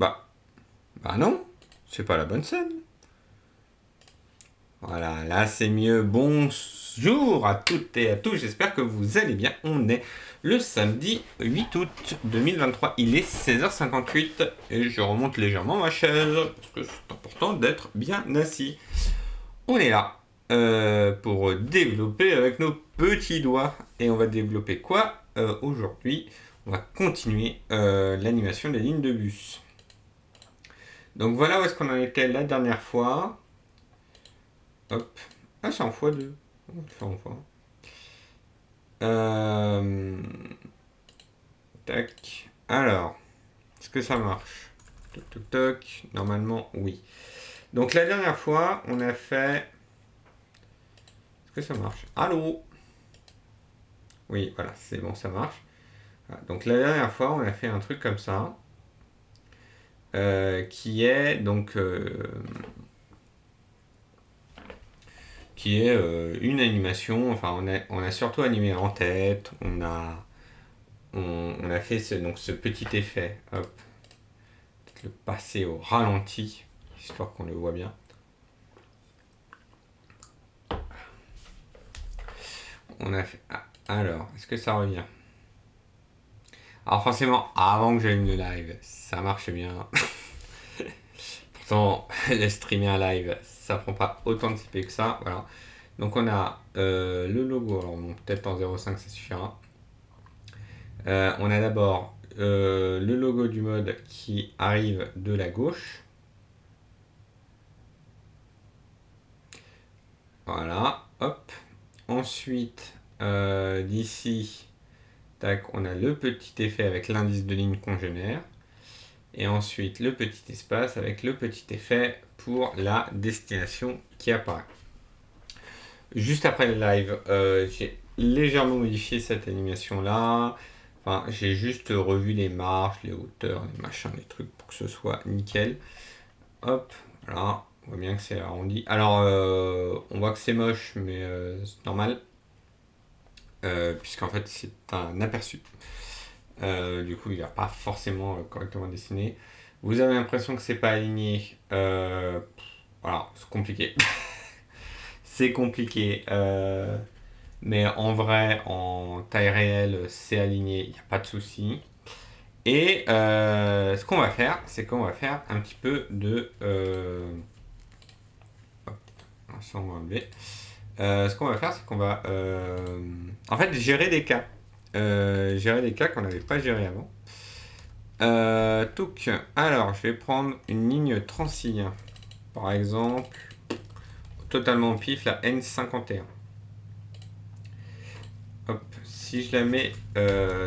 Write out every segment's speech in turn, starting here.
Bah non, c'est pas la bonne scène. Voilà, là c'est mieux. Bonjour à toutes et à tous, j'espère que vous allez bien. On est le samedi 8 août 2023, il est 16h58 et je remonte légèrement ma chaise parce que c'est important d'être bien assis. On est là pour développer avec nos petits doigts. Et on va développer quoi aujourd'hui? On va continuer l'animation des lignes de bus. Donc voilà où est-ce qu'on en était la dernière fois. Hop. Ah, c'est en x2. On va le faire en fois. Tac. Alors, est-ce que ça marche? Toc toc toc. Normalement, oui. Donc la dernière fois, on a fait... Est-ce que ça marche? Allô? Oui, voilà, c'est bon, ça marche. Voilà. Donc la dernière fois, on a fait un truc comme ça. Qui est donc... qui est une animation, enfin on a surtout animé en tête, on a fait ce petit effet, hop, peut-être le passer au ralenti, histoire qu'on le voit bien. On a fait, alors, est-ce que ça revient? Alors forcément, avant que j'allume le live, ça marche bien. Pourtant, le streamer un live, ça prend pas autant de CP que ça, voilà. Donc on a le logo, alors bon, peut-être en 0.5 ça suffira. On a d'abord le logo du mode qui arrive de la gauche. Voilà, hop. Ensuite, d'ici, tac, on a le petit effet avec l'indice de ligne qu'on génère. Et ensuite, le petit espace avec le petit effet pour la destination qui apparaît. Juste après le live, j'ai légèrement modifié cette animation-là. Enfin, j'ai juste revu les marches, les hauteurs, les machins, les trucs pour que ce soit nickel. Hop, voilà, on voit bien que c'est arrondi. Alors, on voit que c'est moche, mais c'est normal. Puisqu'en fait, c'est un aperçu. Du coup, il n'a pas forcément correctement dessiné. Vous avez l'impression que c'est pas aligné. Voilà, c'est compliqué. C'est compliqué. Mais en vrai, en taille réelle, c'est aligné, il n'y a pas de souci. Et ce qu'on va faire, c'est qu'on va faire un petit peu de... hop, ça on va enlever. Ce qu'on va faire, c'est qu'on va en fait gérer des cas. Gérer des cas qu'on n'avait pas gérés avant. Touc. Alors, je vais prendre une ligne transi. Par exemple, totalement au pif, la N51. Hop, si je la mets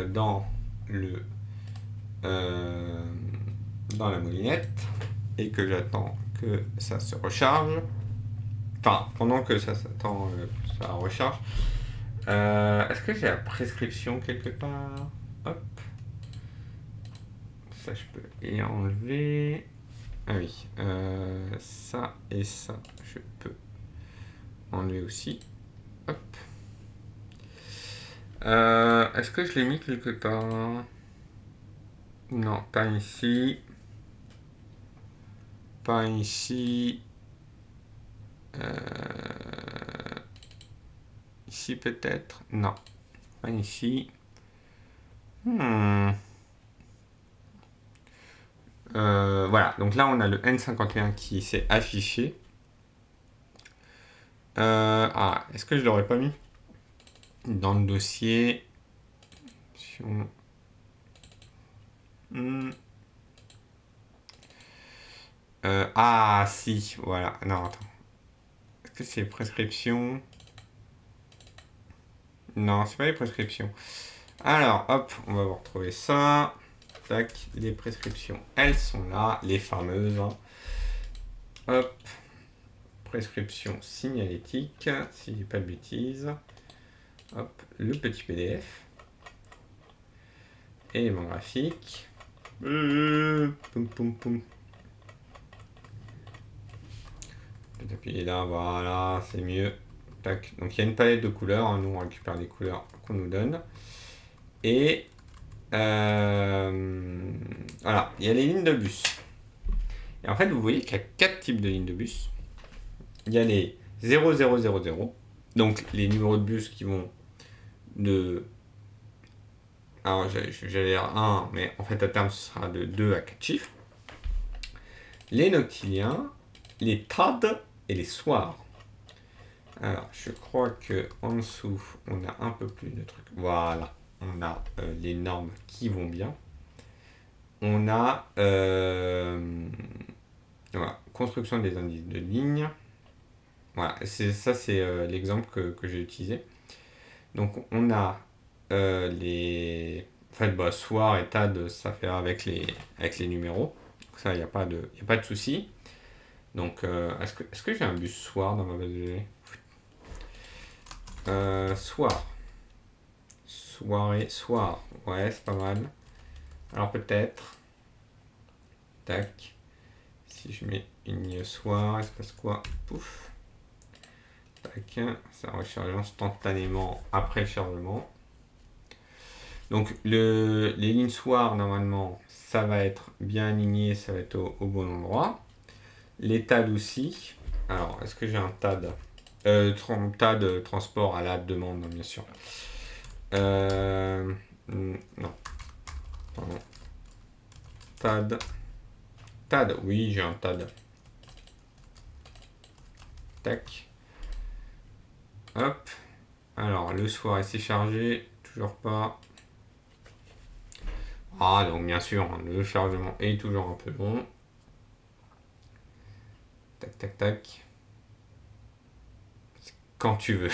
dans la moulinette et que j'attends que ça se recharge, enfin pendant que ça s'attend ça recharge, est-ce que j'ai la prescription quelque part? Hop, ça je peux y enlever. Ah oui, ça et ça je peux enlever aussi. Hop. Est-ce que je l'ai mis quelque part? Non, pas ici. Pas ici. Ici peut-être? Non. Pas ici. Voilà, donc là on a le N51 qui s'est affiché. Est-ce que je l'aurais pas mis dans le dossier? Si, voilà. Non, attends. Est-ce que c'est prescription? Non, c'est pas les prescriptions. Alors, hop, on va vous retrouver ça. Tac, les prescriptions, elles sont là, les fameuses. Hop, prescription signalétique, si je dis pas de bêtises. Hop, le petit PDF. Élément graphique. Poum poum poum. Je vais appuyer là, voilà, c'est mieux. Tac. Donc il y a une palette de couleurs, hein. Nous on récupère les couleurs qu'on nous donne. Et voilà, il y a les lignes de bus. Et en fait, vous voyez qu'il y a 4 types de lignes de bus. Il y a les 0000, donc les numéros de bus qui vont de... Alors j'allais dire 1, mais en fait à terme ce sera de 2 à 4 chiffres. Les noctiliens, les TAD et les soirs. Alors je crois que en dessous on a un peu plus de trucs. Voilà, on a les normes qui vont bien. On a voilà, construction des indices de ligne. Voilà, ça c'est l'exemple que j'ai utilisé. Donc on a les... En fait, bah, soir et TAD, ça fait avec les numéros. Donc ça, il n'y a pas de souci. Donc, est-ce que j'ai un bus soir dans ma base de données? Soir. Soirée, soir. Ouais, c'est pas mal. Alors peut-être. Tac. Si je mets une ligne soir, il se passe quoi? Pouf. Tac. Ça recharge instantanément après le chargement. Donc les lignes soir, normalement, ça va être bien aligné, ça va être au bon endroit. Les TAD aussi. Alors, est-ce que j'ai un TAD TAD transport à la demande, bien sûr. Non, pardon. TAD. TAD, oui, j'ai un TAD. Tac. Hop. Alors, le soir, est-ce chargé? Toujours pas. Ah, donc bien sûr, le chargement est toujours un peu long. Tac, tac, tac. Quand tu veux.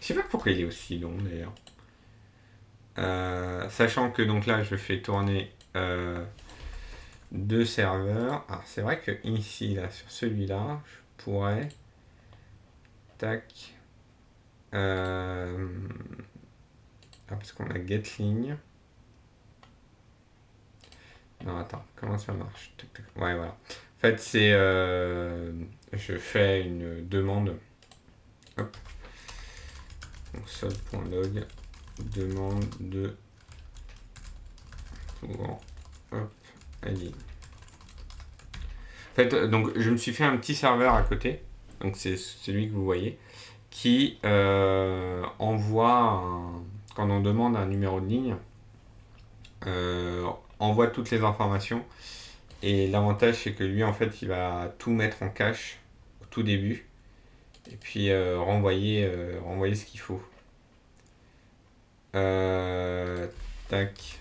Je sais pas pourquoi il est aussi long d'ailleurs. Sachant que donc là je fais tourner deux serveurs. Alors c'est vrai que ici là sur celui-là je pourrais tac parce qu'on a getLigne. Non attends, comment ça marche? Tac, tac. Ouais voilà. En fait c'est je fais une demande. Hop. Console.log demande de pour hop allez. En fait, donc je me suis fait un petit serveur à côté, donc c'est celui que vous voyez, qui quand on demande un numéro de ligne, envoie toutes les informations. Et l'avantage c'est que lui en fait il va tout mettre en cache au tout début et puis renvoyer ce qu'il faut. Tac.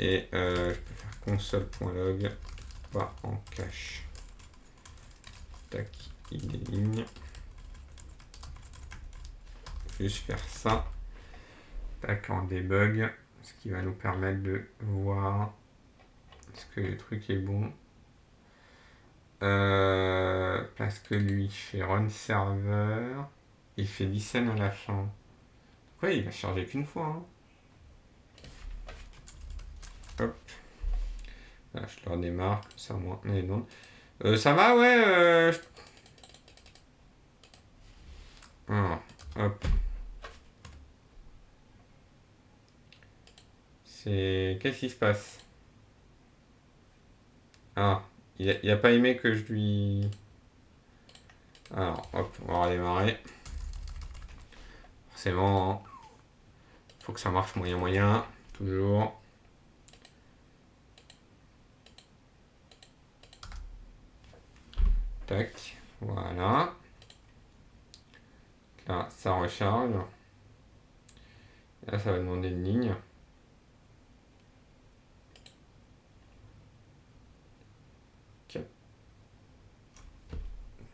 Et je peux faire console.log pas en cache. Tac, il est ligne. Juste faire ça. Tac, en debug. Ce qui va nous permettre de voir est-ce que le truc est bon. Parce que lui fait run server. Il fait 10 scènes à la fin. Pourquoi il va charger qu'une fois hein. Hop. Là, je le redémarre. Ça, moi. Non. Ça va, ouais. Ah, hop. Qu'est-ce qui se passe? Ah, il a pas aimé que je lui... Alors, hop, on va redémarrer. Forcément, hein. Faut que ça marche moyen, toujours. Tac, voilà. Là, ça recharge. Là, ça va demander une ligne.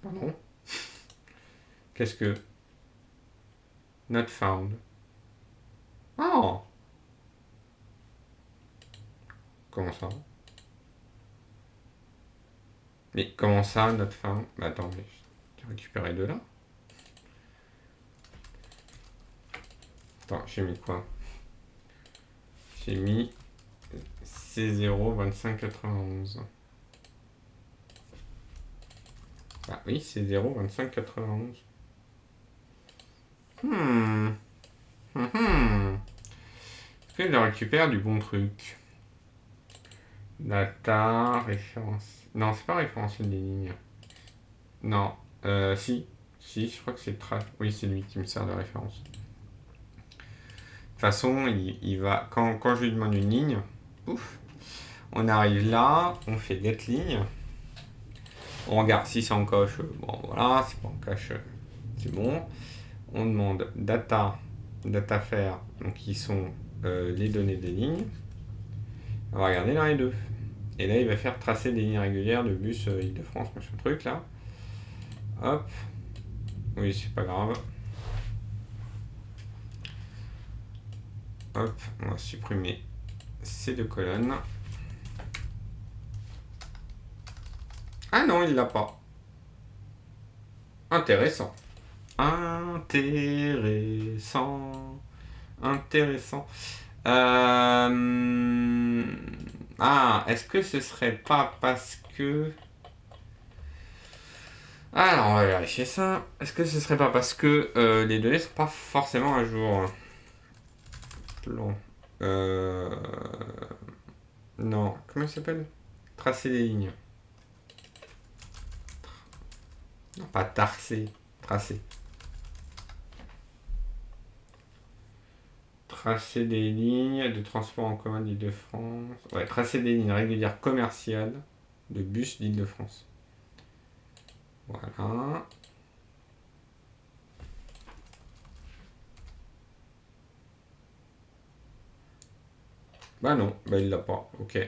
Pardon. Qu'est-ce que... Not found. Oh! Comment ça? Mais comment ça, not found? Bah attends, mais j'ai récupéré de là. Attends, j'ai mis quoi? J'ai mis C0 2591. Bah oui, C0 2591. Hmm. Est-ce que je récupère du bon truc? Data, référence. Non, c'est pas référentiel des lignes. Non, si. Si, je crois que c'est trace. Oui, c'est lui qui me sert de référence. De toute façon, il va. Quand je lui demande une ligne, ouf, on arrive là, on fait get ligne. On regarde si c'est en coche. Bon, voilà, c'est pas en coche. C'est bon. On demande data, faire, donc qui sont les données des lignes. On va regarder dans les deux. Et là, il va faire tracer des lignes régulières de bus Île-de-France, machin truc là. Hop. Oui, c'est pas grave. Hop, on va supprimer ces deux colonnes. Ah non, il l'a pas. Intéressant. Intéressant. Intéressant. Ah, est-ce que ce serait pas parce que... Alors, on va vérifier ça. Est-ce que ce serait pas parce que les données sont pas forcément à jour? Plan. Non, comment il s'appelle? Tracer des lignes. Non, pas tarser, tracer. Tracer des lignes de transport en commun d'Île-de-France. Ouais, tracer des lignes régulières commerciales de bus d'Île-de-France. Voilà. Bah non, bah il l'a pas. Ok.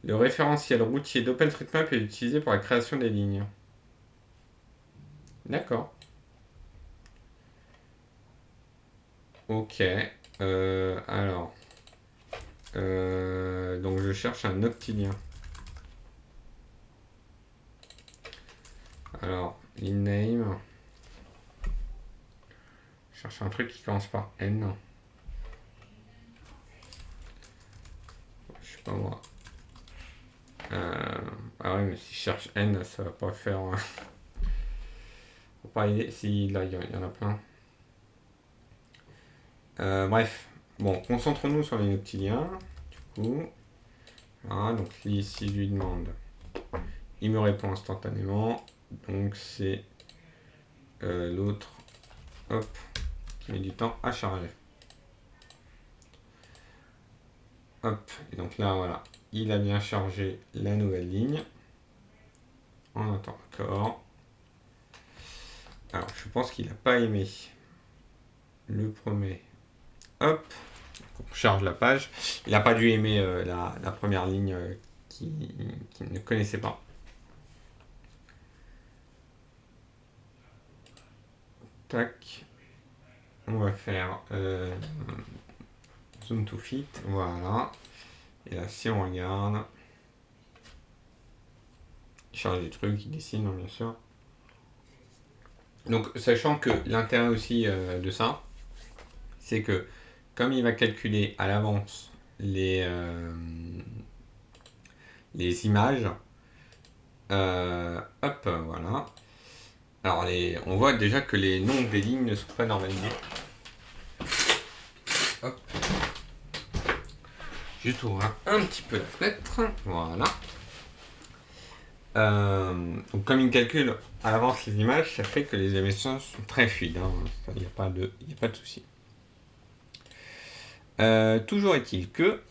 Le référentiel routier d'OpenStreetMap est utilisé pour la création des lignes. D'accord. Ok. Alors. Donc je cherche un octilien. Alors, inName. Je cherche un truc qui commence par N. Je sais pas moi. Ah oui, mais si je cherche N, ça va pas faire. Faut pas aider. Si, là, il y en a plein. Bref. Bon, concentrons-nous sur les octiliens. Du coup. Voilà, donc ici, je lui demande. Il me répond instantanément. Donc c'est l'autre. Hop. Qui met du temps à charger. Hop. Et donc là, voilà. Il a bien chargé la nouvelle ligne. On attend encore. Alors, je pense qu'il n'a pas aimé le premier. Hop. On charge la page. Il n'a pas dû aimer la première ligne qu'il ne connaissait pas. Tac. On va faire zoom to fit. Voilà. Et là, si on regarde, il charge des trucs, il dessine, hein, bien sûr. Donc, sachant que l'intérêt aussi de ça, c'est que comme il va calculer à l'avance les images, hop, voilà. Alors, on voit déjà que les noms des lignes ne sont pas normalisés. Hop. Juste ouvrir un petit peu la fenêtre. Voilà. Donc comme il calcule à l'avance les images, ça fait que les émissions sont très fluides. Il n'y a pas de souci. Toujours est-il que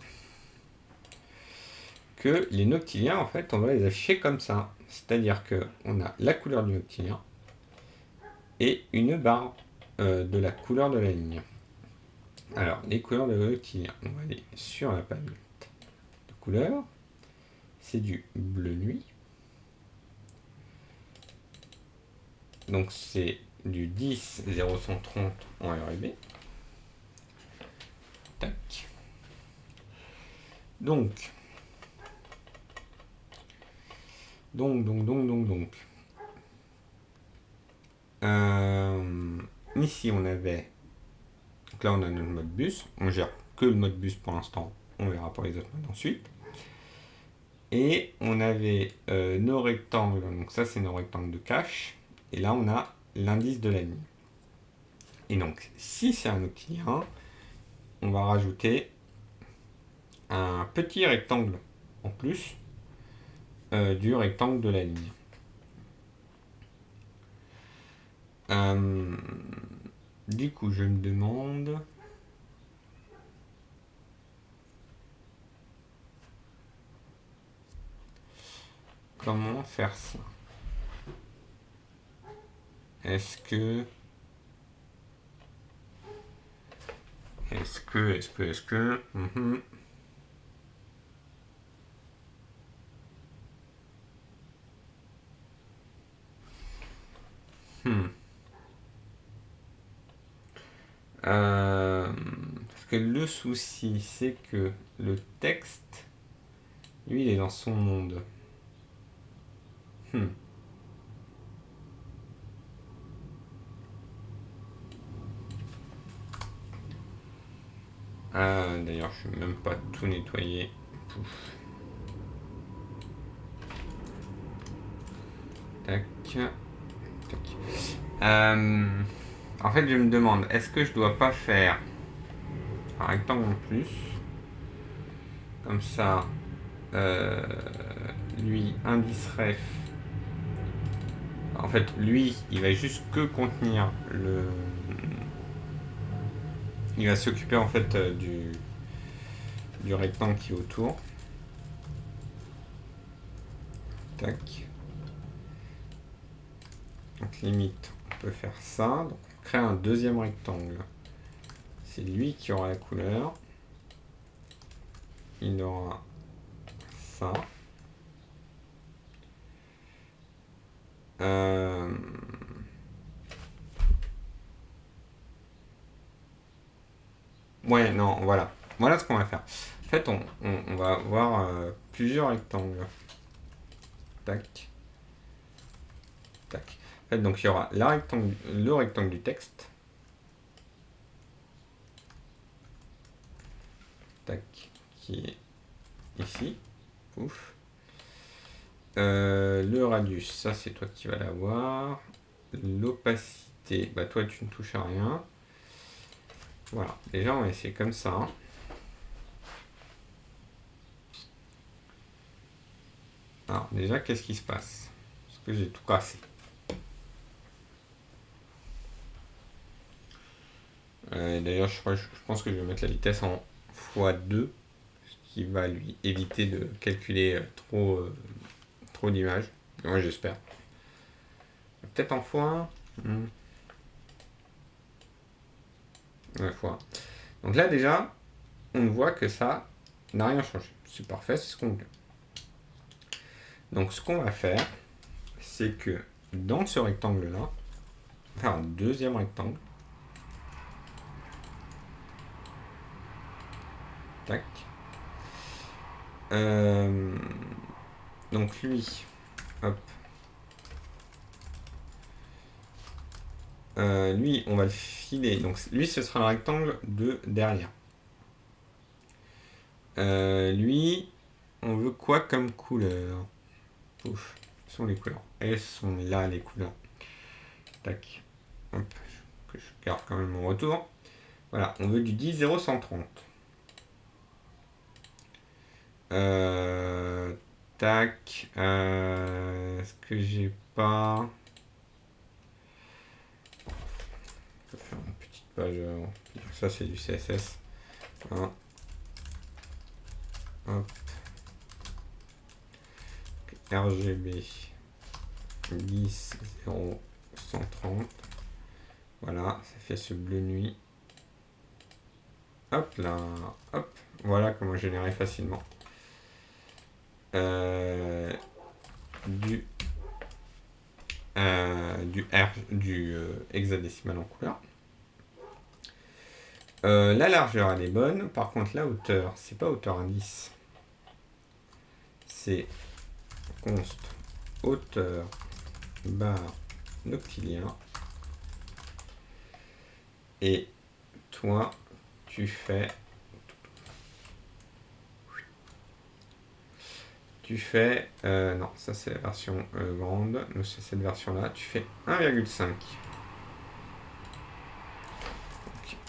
les noctiliens, en fait, on va les afficher comme ça. C'est-à-dire qu'on a la couleur du noctilien et une barre de la couleur de la ligne. Alors, les couleurs de noctilien, on va aller sur la palette de couleurs. C'est du bleu nuit. Donc c'est du 10 0130 en RGB. Tac. Donc. Ici on avait. Donc là on a notre mode bus. On gère que le mode bus pour l'instant. On verra pour les autres modes ensuite. Et on avait nos rectangles, donc ça c'est nos rectangles de cache. Et là on a l'indice de la ligne. Et donc si c'est un octilien, on va rajouter un petit rectangle en plus du rectangle de la ligne. Du coup, je me demande comment faire ça. Est-ce que... Parce que le souci, c'est que le texte, lui, il est dans son monde. D'ailleurs, je ne vais même pas tout nettoyer. Pouf. Tac. Tac. En fait, je me demande, est-ce que je dois pas faire un rectangle en plus? Comme ça, lui, indice ref. En fait, lui, il va juste que contenir le... Il va s'occuper en fait du rectangle qui est autour. Tac. Donc limite, on peut faire ça. Donc on crée un deuxième rectangle. C'est lui qui aura la couleur. Il aura ça. Ouais, non, voilà. Voilà ce qu'on va faire. En fait, on va avoir plusieurs rectangles. Tac. Tac. En fait, donc il y aura le rectangle du texte. Tac. Qui est ici. Ouf. Le radius, ça c'est toi qui vas l'avoir. L'opacité, bah toi tu ne touches à rien. Voilà, déjà on va essayer comme ça. Alors déjà qu'est-ce qui se passe? Parce que j'ai tout cassé. D'ailleurs je pense que je vais mettre la vitesse en x2, ce qui va lui éviter de calculer trop d'images. Moi j'espère. Peut-être en x1. Ouais, x1. Donc là déjà, on voit que ça n'a rien changé. C'est parfait, c'est ce qu'on veut. Donc ce qu'on va faire, c'est que dans ce rectangle-là, on va faire un deuxième rectangle. Tac. Donc lui, hop. Lui, on va le filer. Donc lui, ce sera un rectangle de derrière. Lui, on veut quoi comme couleur? Ouf, où sont les couleurs? Elles sont là, les couleurs. Tac. Hop, que je garde quand même mon retour. Voilà, on veut du 10-0-130. Tac. Est-ce que j'ai pas... Je vais faire une petite page. Ça, c'est du CSS. Voilà. Hop. RGB 10-0-130. Voilà, ça fait ce bleu nuit. Hop là. Hop. Voilà comment générer facilement. Du hexadécimal en couleur. La largeur elle est bonne, par contre la hauteur, c'est pas hauteur indice, c'est const hauteur barre noctilien. Et toi, tu fais tu fais... non, ça c'est la version grande. Nous, c'est cette version-là. Tu fais 1,5.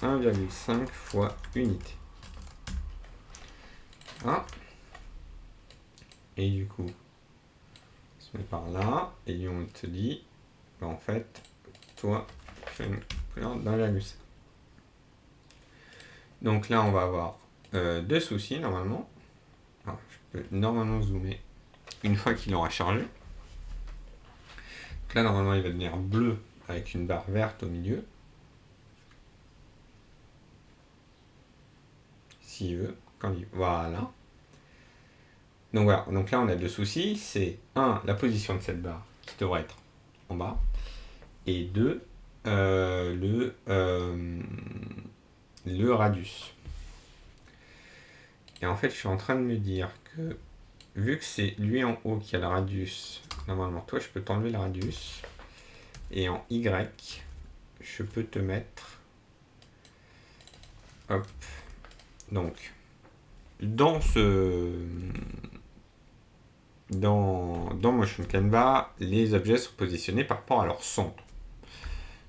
1,5 fois unité. Ah. Et du coup, on se met par là. Et on te dit, bah, en fait, toi, tu fais une couleur d'1,5. Donc là, on va avoir deux soucis normalement. Alors, je peux normalement zoomer une fois qu'il aura chargé. Donc là, normalement, il va devenir bleu avec une barre verte au milieu. S'il veut, quand il... Voilà. Donc voilà, donc là on a deux soucis, c'est un, la position de cette barre qui devrait être en bas, et deux, le radius. Et en fait je suis en train de me dire que vu que c'est lui en haut qui a le radius, normalement toi je peux t'enlever le radius, et en Y, je peux te mettre, hop, donc dans Motion Canva, les objets sont positionnés par rapport à leur centre.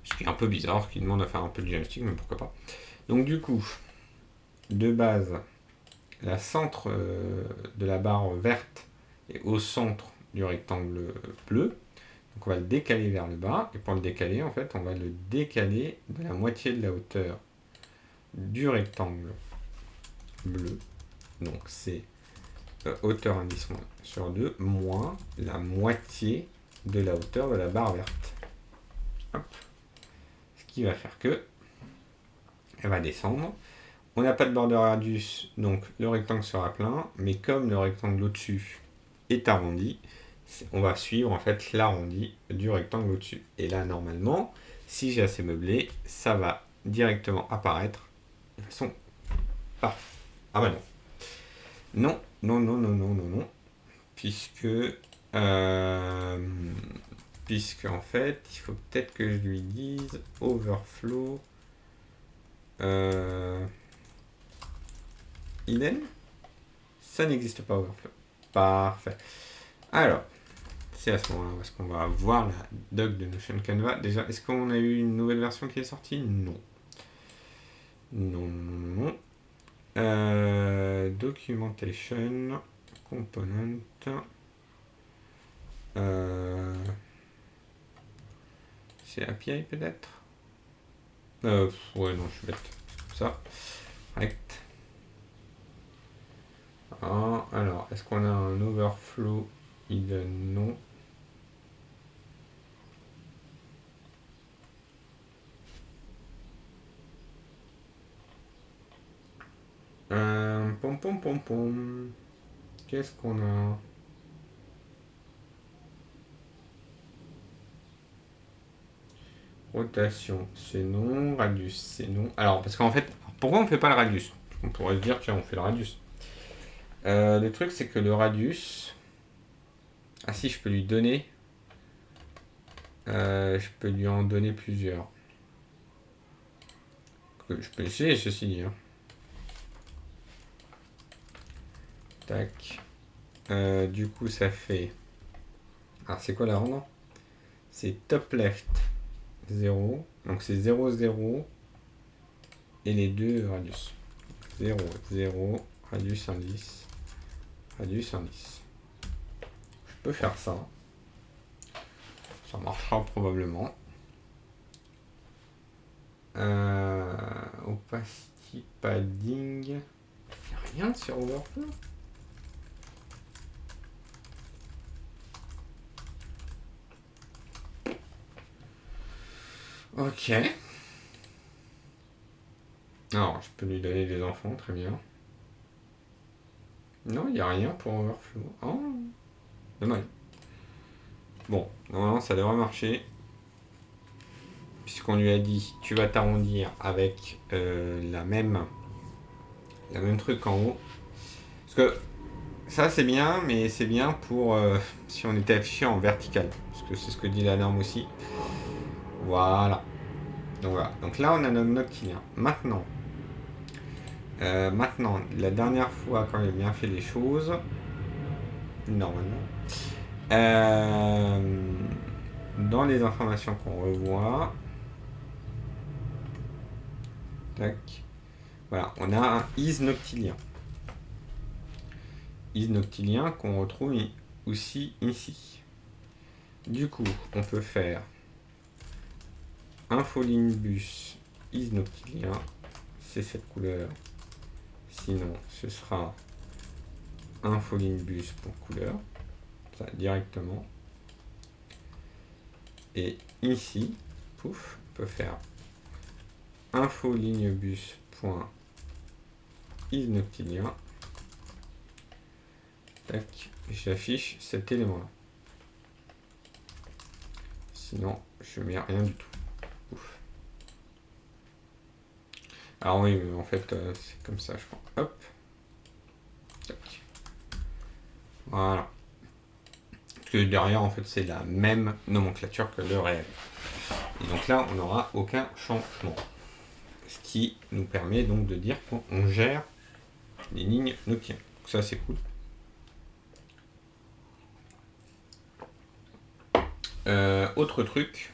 Ce qui est un peu bizarre, ce qui demande à faire un peu de joystick, mais pourquoi pas. Donc du coup, de base, la centre de la barre verte est au centre du rectangle bleu. Donc on va le décaler vers le bas. Et pour le décaler, en fait, on va le décaler de la moitié de la hauteur du rectangle bleu. Donc c'est hauteur indice sur 2 moins la moitié de la hauteur de la barre verte. Hop. Ce qui va faire que elle va descendre. On n'a pas de border radius, donc le rectangle sera plein, mais comme le rectangle au-dessus est arrondi, on va suivre en fait l'arrondi du rectangle au-dessus. Et là, normalement, si j'ai assez meublé, ça va directement apparaître de façon parfaite. Ah bah non. Non, non, non, non, non, non, non. Puisque en fait, il faut peut-être que je lui dise overflow hidden. Ça n'existe pas overflow. Parfait. Alors, c'est à ce moment-là parce qu'on va voir la doc de Notion Canva. Déjà, est-ce qu'on a eu une nouvelle version qui est sortie? Non. Non, non, non. Documentation, component. C'est API peut-être? Ouais, non, je suis bête. Comme ça. Correct. Ah, alors, est-ce qu'on a un overflow hidden? Non. Pom pom pom pom. Qu'est-ce qu'on a? Rotation, c'est non. Radius, c'est non. Alors, parce qu'en fait, pourquoi on fait pas le radius? On pourrait se dire, tiens, on fait le radius. Le truc, c'est que le radius... Ah si, je peux lui donner... je peux lui en donner plusieurs. Je peux essayer, ceci dit. Hein. Tac. Du coup, ça fait... Alors, c'est quoi la rendre? C'est top left 0. Donc, c'est 0, 0. Et les deux radius. 0, 0, radius indice. Radius indice. Je peux faire ça. Ça marchera probablement. Opacity padding. Il n'y a rien sur Overflow. Ok. Alors, je peux lui donner des enfants, très bien. Non, il n'y a rien pour Overflow. Oh, dommage. Bon, normalement, ça devrait marcher. Puisqu'on lui a dit, tu vas t'arrondir avec la même truc en haut. Parce que ça, c'est bien, mais c'est bien pour si on était affiché en vertical. Parce que c'est ce que dit la norme aussi. Voilà. Donc voilà. Donc là, on a notre petit lien. Maintenant, la dernière fois, quand il a bien fait les choses, normalement. Euh, Dans les informations qu'on revoit, tac, voilà, on a un is noctilien. Is noctilien qu'on retrouve aussi ici. Du coup, on peut faire infolinbus is noctilien, c'est cette couleur. Sinon, ce sera infolinbus.couleur, ça directement. Et ici, pouf, on peut faire infolignebus.isnoctilien. Tac, j'affiche cet élément-là. Sinon, je mets rien du tout. Ouf. Alors oui, mais en fait, c'est comme ça, je crois. Hop. Tac. Voilà. Parce que derrière, en fait, c'est la même nomenclature que le réel. Et donc là, on n'aura aucun changement. Ce qui nous permet donc de dire qu'on gère les lignes Nokia. Donc ça, c'est cool. Autre truc.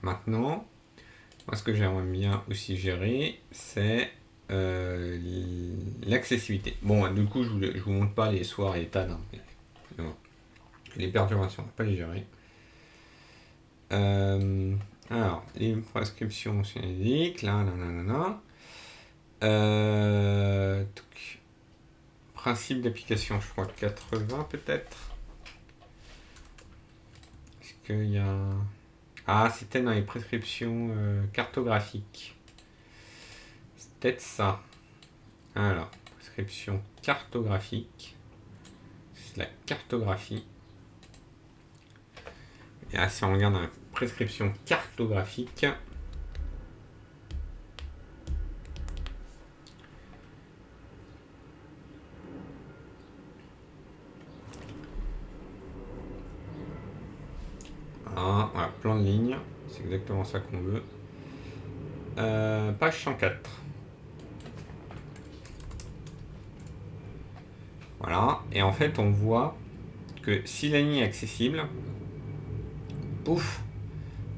Maintenant, moi, ce que j'aimerais bien aussi gérer, c'est l'accessibilité. Bon, du coup, je vous montre pas les soirs et les tas. Les perturbations, on va pas les gérer. Alors, les prescriptions cinétiques, là. Principe d'application, je crois 80 peut-être. Est-ce qu'il y a... Ah, c'était dans les prescriptions cartographiques. C'est peut-être ça. Alors, prescription cartographique. C'est la cartographie. Et là, si on regarde dans la prescription cartographique, voilà, plan de ligne, c'est exactement ça qu'on veut. Page 104. Voilà, et en fait on voit que si la ligne est accessible, pouf,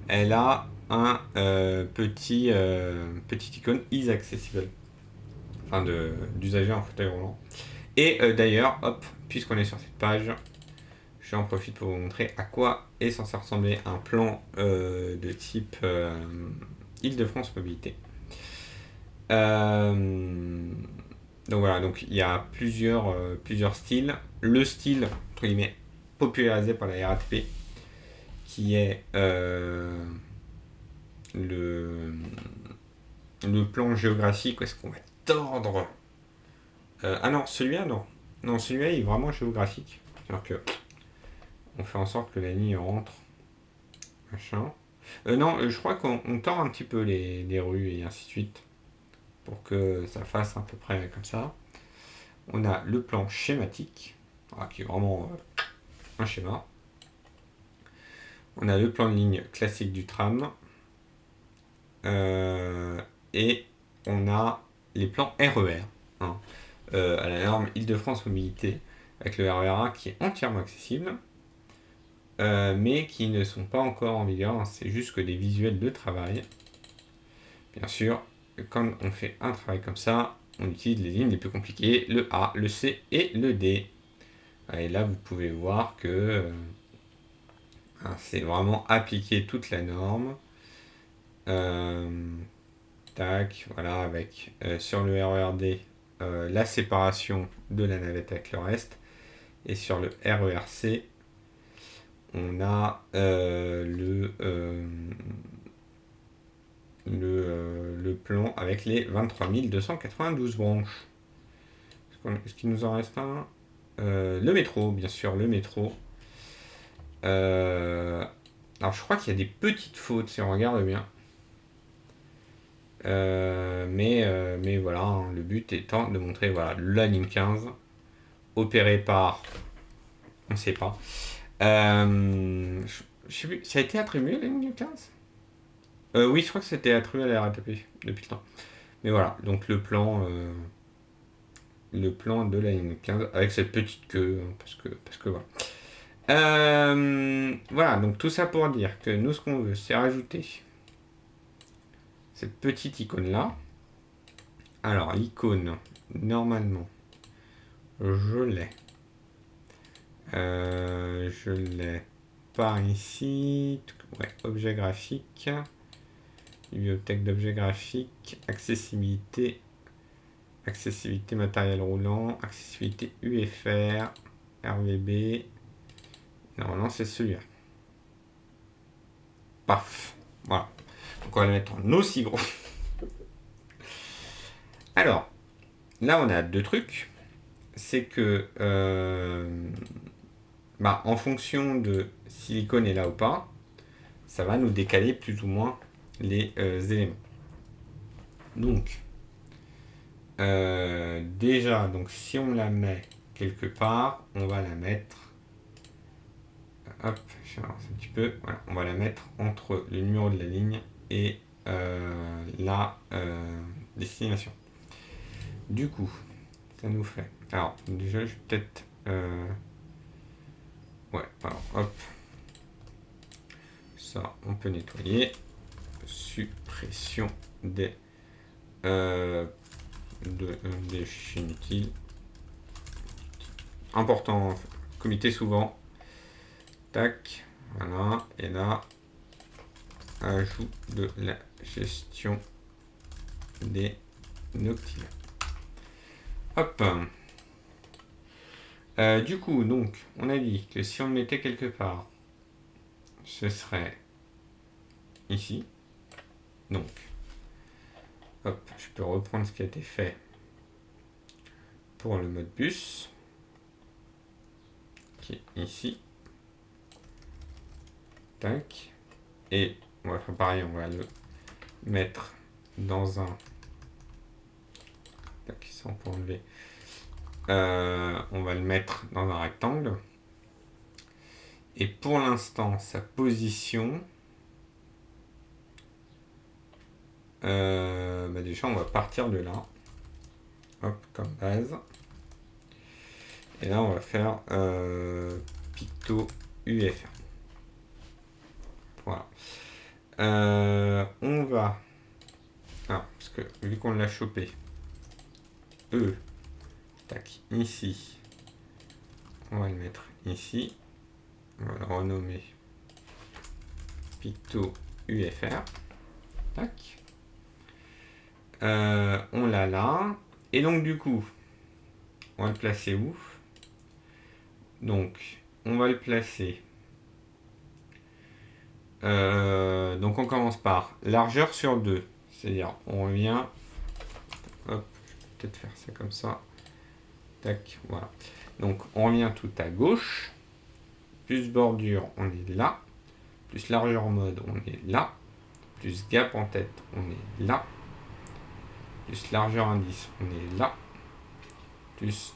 elle a un petit icône is accessible, enfin d'usager en fauteuil roulant. Et d'ailleurs, hop, puisqu'on est sur cette page, j'en profite pour vous montrer à quoi est censé ressembler un plan de type Île-de-France Mobilité. Donc voilà, donc il y a plusieurs styles. Le style, entre guillemets, popularisé par la RATP, qui est le plan géographique, où est-ce qu'on va tordre. Ah non, celui-là, non. Non, celui-là, il est vraiment géographique. C'est-à-dire que on fait en sorte que la ligne rentre. Machin. Non, je crois qu'on tord un petit peu les rues et ainsi de suite. Pour que ça fasse à peu près comme ça. On a le plan schématique, qui est vraiment un schéma. On a le plan de ligne classique du tram. Et on a les plans RER. Hein, à la norme Île-de-France Mobilité, avec le RER A qui est entièrement accessible. Mais qui ne sont pas encore en vigueur. Hein, c'est juste que des visuels de travail. Bien sûr, quand on fait un travail comme ça, on utilise les lignes les plus compliquées, le A, le C et le D. Et là, vous pouvez voir que c'est vraiment appliquer toute la norme. Tac, voilà, avec sur le RERD, la séparation de la navette avec le reste. Et sur le RERC, on a le plan avec les 23 292 branches. Est-ce qu'il nous en reste un? Le métro, bien sûr, le métro. Alors je crois qu'il y a des petites fautes si on regarde bien. Mais voilà, hein, le but étant de montrer voilà, la ligne 15 opérée par... On ne sait pas. Je sais plus, ça a été attribué la ligne 15 Oui, je crois que c'était attribué à la RATP depuis le temps. Mais voilà, donc le plan le plan de la ligne 15 avec cette petite queue, hein, parce que voilà. Voilà, donc tout ça pour dire que nous, ce qu'on veut, c'est rajouter cette petite icône-là. Alors, l'icône, normalement, je l'ai. Je l'ai par ici. Ouais, objet graphique. Bibliothèque d'objets graphiques. Accessibilité. Accessibilité matériel roulant. Accessibilité UFR. RVB. Normalement, c'est celui-là. Paf. Voilà. Donc, on va le mettre en aussi gros. Alors, là, on a deux trucs. C'est que, en fonction de si l'icône est là ou pas, ça va nous décaler plus ou moins les éléments. Donc, déjà, donc si on la met quelque part, on va la mettre. Hop, je avance un petit peu. Voilà, on va la mettre entre le numéro de la ligne et la destination. Du coup, ça nous fait. Alors, déjà, je vais peut-être. Ouais, alors hop. Ça, on peut nettoyer. Suppression des fichiers inutiles. Important, comité souvent. Tac, voilà. Et là, ajout de la gestion des noctiles. Hop. Du coup, donc, on a dit que si on le mettait quelque part, ce serait ici. Donc, hop, je peux reprendre ce qui a été fait pour le mode bus, qui est ici. Tac. Et on va faire pareil, on va le mettre dans un... Tac, ça on peut enlever. On va le mettre dans un rectangle. Et pour l'instant, sa position... déjà, on va partir de là. Hop, comme base. Et là, on va faire Picto UFR. Voilà. On va... Ah, parce que vu qu'on l'a chopé, tac, ici, on va le mettre ici. On va le renommer Picto UFR. Tac. On l'a là. Et donc, du coup, on va le placer où? Donc, on va le placer. Donc, on commence par largeur sur 2. C'est-à-dire, on revient. Hop, je vais peut-être faire ça comme ça. Tac, voilà. Donc, on revient tout à gauche. Plus bordure, on est là. Plus largeur mode, on est là. Plus gap en tête, on est là. Plus largeur indice, on est là. Plus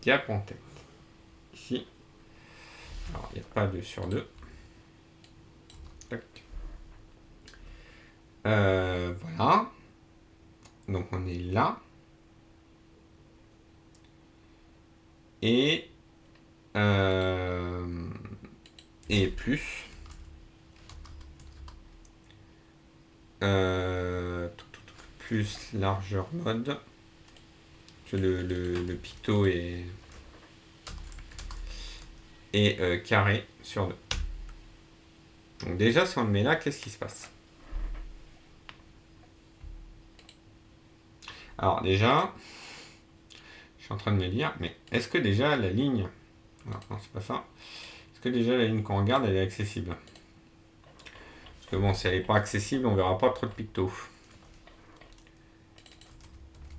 gap en tête. Ici. Alors, il n'y a pas de sur 2. Tac. Voilà. Donc, on est là. Et plus plus largeur mode que le picto est carré sur 2. Donc déjà, si on le met là, qu'est-ce qui se passe? Alors déjà, je suis en train de me dire, mais est-ce que déjà la ligne... Non, c'est pas ça. Est-ce que déjà la ligne qu'on regarde, elle est accessible? Parce que bon, si elle n'est pas accessible, on verra pas trop de picto.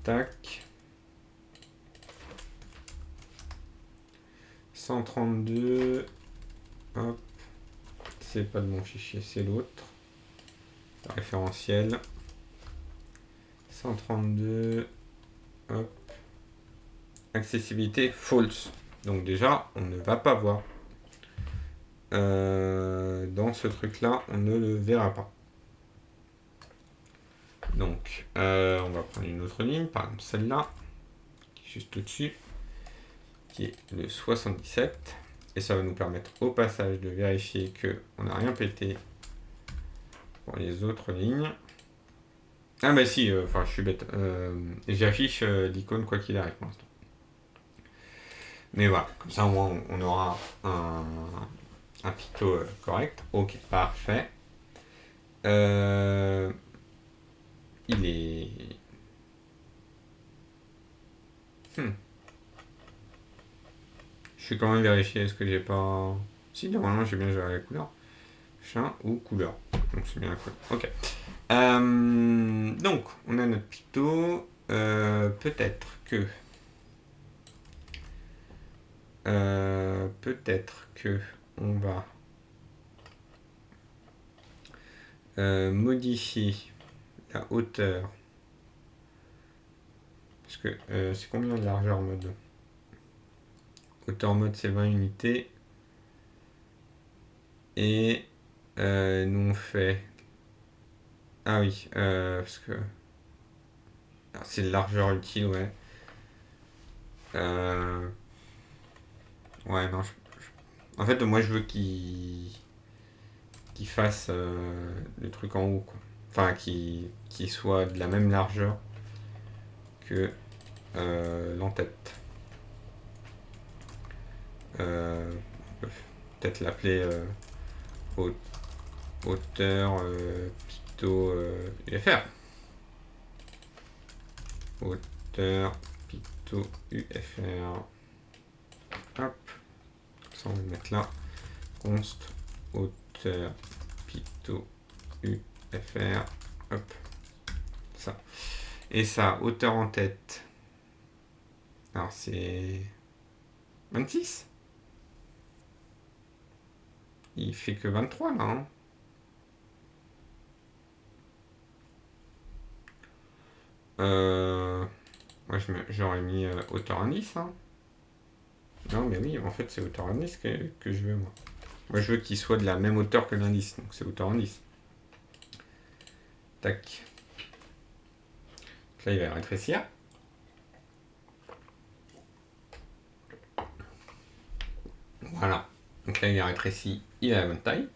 Tac. 132. Hop. C'est pas de mon fichier, c'est l'autre. Référentiel. 132. Hop. Accessibilité false. Donc déjà, on ne va pas voir. Dans ce truc-là, on ne le verra pas. Donc, on va prendre une autre ligne, par exemple celle-là. juste au-dessus, qui est le 77. Et ça va nous permettre au passage de vérifier qu'on n'a rien pété pour les autres lignes. Ah bah si, enfin je suis bête. J'affiche l'icône quoi qu'il arrive pour l'instant. Mais voilà, comme ça au moins on aura un picto correct. Ok, parfait. Il est... Je vais quand même vérifier, est-ce que j'ai pas... Si, normalement j'ai bien géré la couleur. Chin ou couleur. Donc c'est bien la couleur. Ok. Donc, on a notre picto. Peut-être que... on va modifier la hauteur. Parce que c'est combien de largeur mode? Hauteur mode c'est 20 unités. Et nous on fait... Ah oui, parce que... c'est largeur utile, ouais. Ouais, non, en fait, moi je veux qu'il fasse le truc en haut, quoi. Enfin, qu'il soit de la même largeur que l'entête. On peut peut-être l'appeler hauteur picto UFR. Hauteur picto UFR. Hop. Ça, on va le mettre là. Const hauteur picto UFR. Hop. Ça. Et ça, hauteur en tête. Alors, c'est 26. Il fait que 23 là. Hein. Moi j'aurais mis hauteur indice. Hein. Non mais oui, en fait c'est hauteur indice que je veux moi. Moi je veux qu'il soit de la même hauteur que l'indice, donc c'est hauteur indice. Tac. Donc là il va rétrécir. Voilà. Donc là il est rétréci, il a la bonne taille.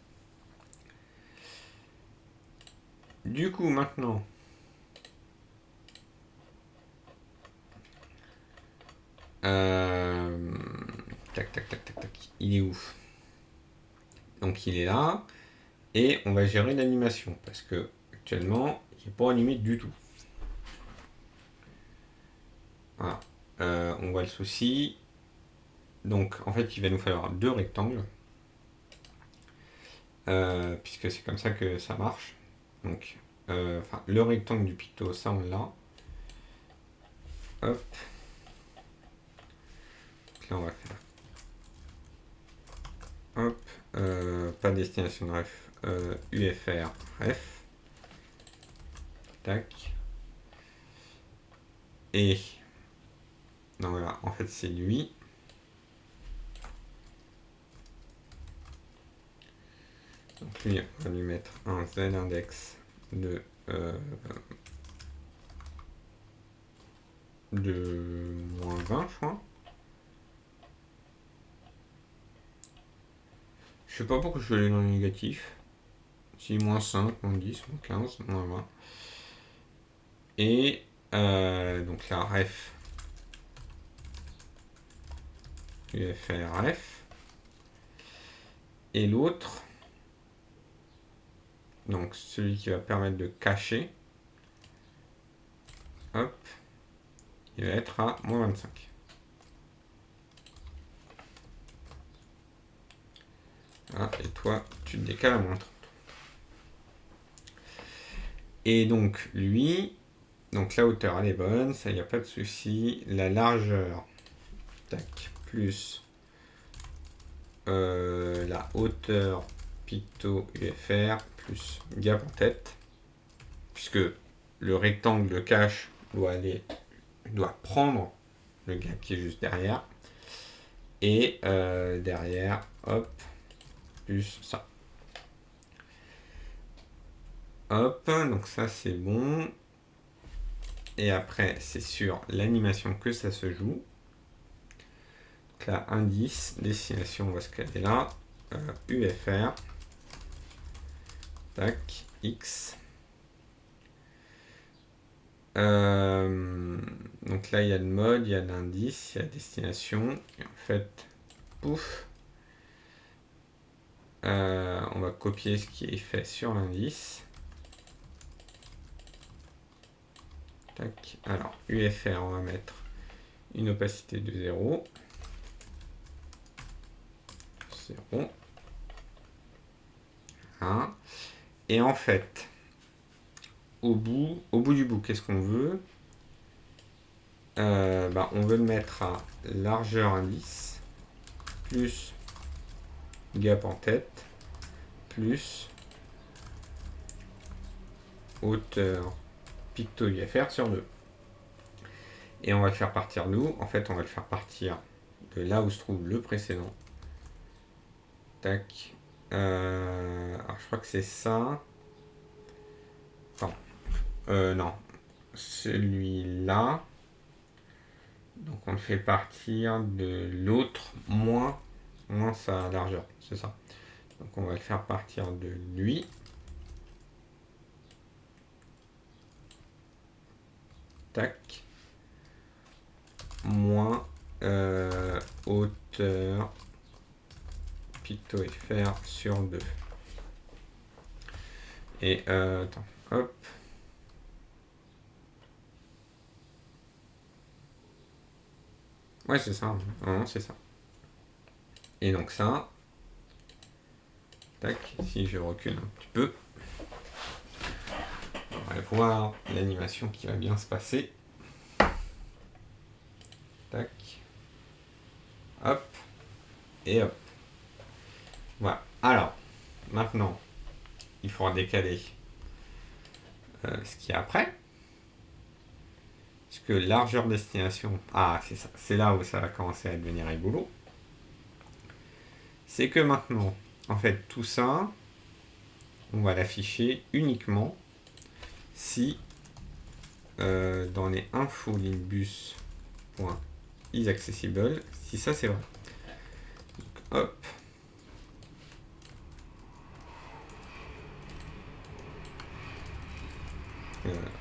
Du coup maintenant... tac, tac, tac, tac, tac. Il est où? Donc il est là. Et on va gérer l'animation. Parce que actuellement, il n'est pas animé du tout. Voilà. On voit le souci. Donc en fait, il va nous falloir deux rectangles. Puisque c'est comme ça que ça marche. Donc, le rectangle du picto, ça on l'a. Hop. Donc là, on va faire. Hop. Pas destination de ref. UFR ref. Tac. Et. Non, voilà. En fait, c'est lui. Donc lui, on va lui mettre un Z index de moins 20, je crois. Je sais pas pourquoi je suis allé dans le négatif. Si, moins 5, moins 10, moins 15, moins 20. Et donc la ref UFRF. Et l'autre, donc celui qui va permettre de cacher, hop, il va être à moins 25. Ah, et toi, tu te décales à moins 30. Et donc, lui, donc la hauteur, elle est bonne, ça, il n'y a pas de souci. La largeur, tac, plus la hauteur picto UFR, plus gap en tête, puisque le rectangle de cache doit prendre le gap qui est juste derrière. Et derrière, hop, plus ça. Hop, donc ça c'est bon. Et après, c'est sur l'animation que ça se joue. Donc là, indice, destination, on va se caler là. UFR. Tac, X. Donc là, il y a le mode, il y a l'indice, il y a la destination. Et en fait, pouf. On va copier ce qui est fait sur l'indice. Tac. Alors, UFR, on va mettre une opacité de 0. 0. 1. Et en fait, au bout du bout, qu'est-ce qu'on veut? On veut le mettre à largeur indice, plus gap en tête, plus hauteur picto UFR sur 2. Et on va le faire partir d'où? En fait, on va le faire partir de là où se trouve le précédent. Tac. Alors, je crois que c'est ça. Attends. Non. Celui-là. Donc, on le fait partir de l'autre moins sa largeur. C'est ça. Donc, on va le faire partir de lui. Tac. Moins hauteur picto FR sur 2. Et attends, hop. Ouais, c'est ça. Non, c'est ça. Et donc ça. Tac, si je recule un petit peu. On va voir l'animation qui va bien se passer. Tac. Hop. Et hop. Voilà. Alors, maintenant, il faudra décaler ce qu'il y a après. Puisque largeur destination, ah c'est ça, c'est là où ça va commencer à devenir rigolo. C'est que maintenant, en fait, tout ça, on va l'afficher uniquement si dans les infos linkbus.isAccessible, si ça c'est vrai. Donc, hop.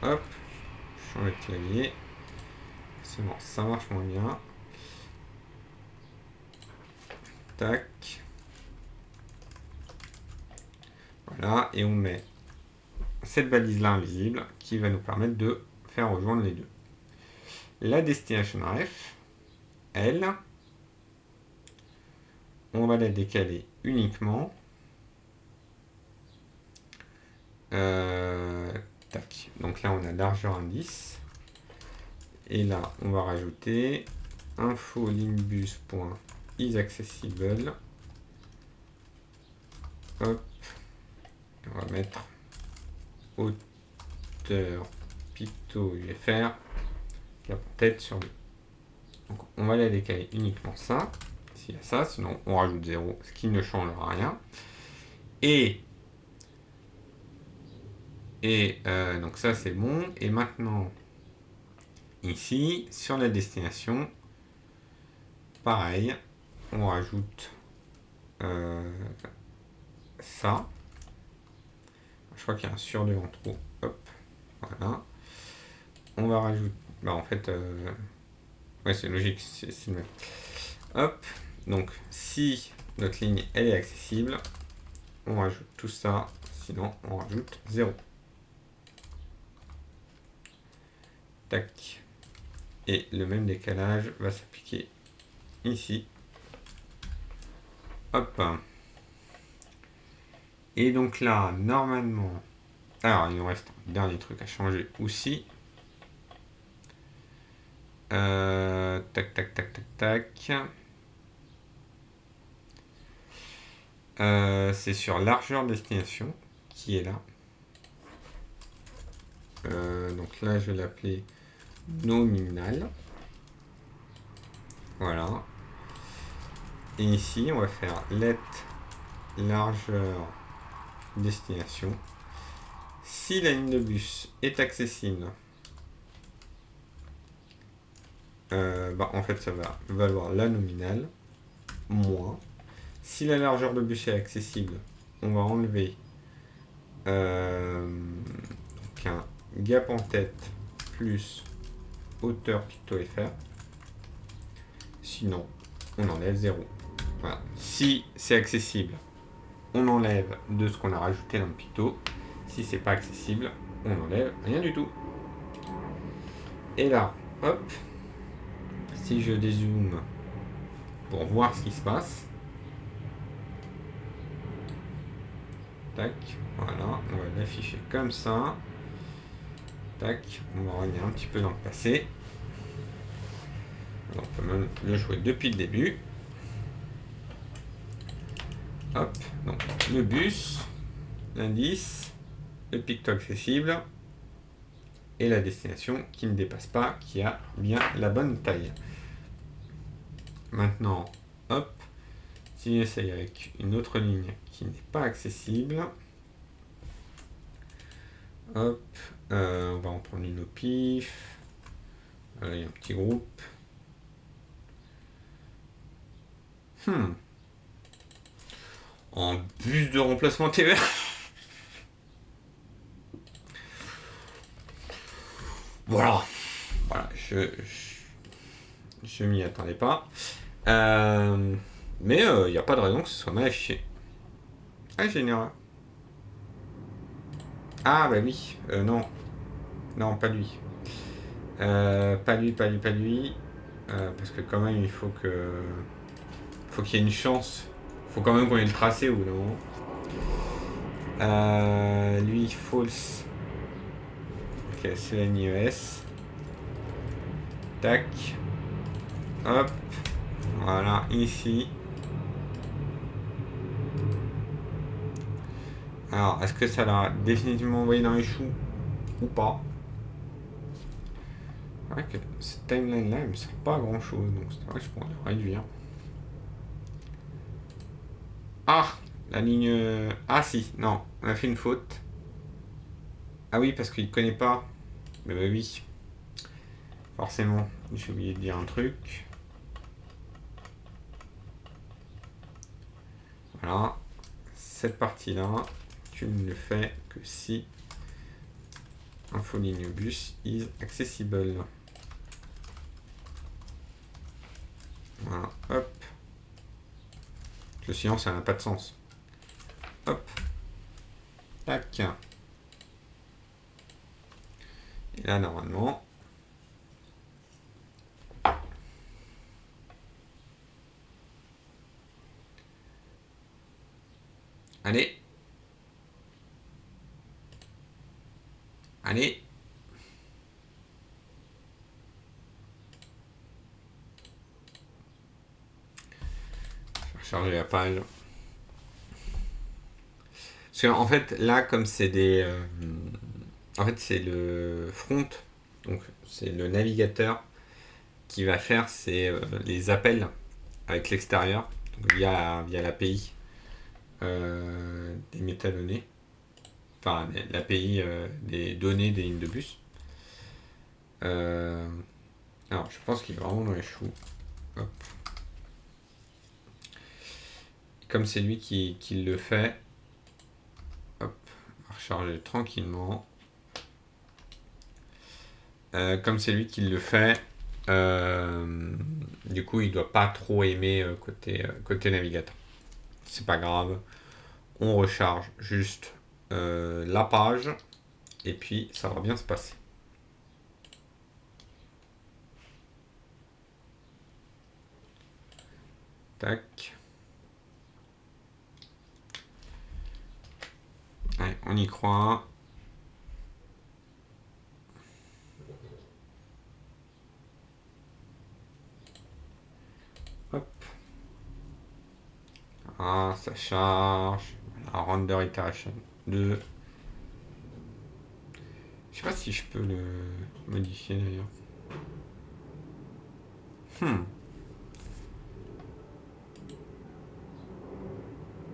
Hop. Changer de clavier. C'est bon, ça marche moins bien. Tac. Voilà, et on met cette balise là invisible qui va nous permettre de faire rejoindre les deux. La destination ref, elle, on va la décaler uniquement. Tac. Donc là on a largeur indice. Et là on va rajouter info linkbus.isAccessible. Hop. On va mettre hauteur picto UFR tête sur 2. Donc on va la décaler uniquement ça, s'il y a ça, sinon on rajoute 0, ce qui ne changera rien. Et donc ça c'est bon. Et maintenant, ici, sur la destination, pareil, on rajoute ça. Je crois qu'il y a un sur 2 en trop. Hop, voilà. On va rajouter, en fait, ouais c'est logique, c'est le même. Hop, donc si notre ligne elle est accessible, on rajoute tout ça, sinon on rajoute 0. Tac. Et le même décalage va s'appliquer ici. Hop. Et donc là, normalement... Alors, il nous reste un dernier truc à changer aussi. Tac, tac, tac, tac, tac. C'est sur largeur destination qui est là. Donc là, je vais l'appeler nominal. Voilà. Et ici, on va faire let largeur destination. Si la ligne de bus est accessible en fait, ça va valoir la nominale, moins. Si la largeur de bus est accessible, on va enlever donc un gap en tête plus hauteur picto FR. Sinon, on enlève 0. Voilà. Si c'est accessible, on enlève de ce qu'on a rajouté dans le picto. Si c'est pas accessible, on enlève rien du tout. Et là, hop, si je dézoome pour voir ce qui se passe, tac, voilà, on va l'afficher comme ça. Tac, on va revenir un petit peu dans le passé. On peut même le jouer depuis le début. Hop, donc le bus, l'indice, le picto accessible et la destination qui ne dépasse pas, qui a bien la bonne taille. Maintenant, hop, si j'essaye avec une autre ligne qui n'est pas accessible, hop, on va en prendre une au pif. Voilà, il y a un petit groupe. En bus de remplacement TER. Voilà, je m'y attendais pas. Mais il n'y a pas de raison que ce soit mal affiché. Ah, général. Ah, bah oui, non. Non, pas lui. Pas lui. Parce que quand même, il faut que... faut qu'il y ait une chance. Faut quand même qu'on ait le tracé ou non. Lui, false. Ok, c'est la NIES. Tac. Hop. Voilà, ici. Alors, est-ce que ça l'a définitivement envoyé dans les choux ou pas? C'est vrai que cette timeline-là, elle me sert pas à grand-chose, donc c'est vrai que je pourrais le réduire. Ah, la ligne... Ah si, non, on a fait une faute. Ah oui, parce qu'il ne connaît pas. Mais bah oui. Forcément, j'ai oublié de dire un truc. Voilà. Cette partie-là, tu ne le fais que si infoligne bus is accessible. Voilà, hop. Parce que sinon, ça n'a pas de sens. Hop. Tac. Et là, normalement... Allez. Allez. Je vais recharger la page. Parce qu'en fait, là, comme c'est des... en fait, c'est le front. Donc, c'est le navigateur qui va faire les appels avec l'extérieur, via l'API des métadonnées. Enfin, l'API des données des lignes de bus. Alors, je pense qu'il est vraiment dans les choux. Hop. Comme c'est lui qui le fait, hop, on va recharger tranquillement. Comme c'est lui qui le fait, du coup, il doit pas trop aimer côté navigateur. C'est pas grave. On recharge juste la page et puis ça va bien se passer. Tac. Allez, on y croit. Hop. Ah, ça charge. Voilà, render iteration 2. Je sais pas si je peux le modifier d'ailleurs.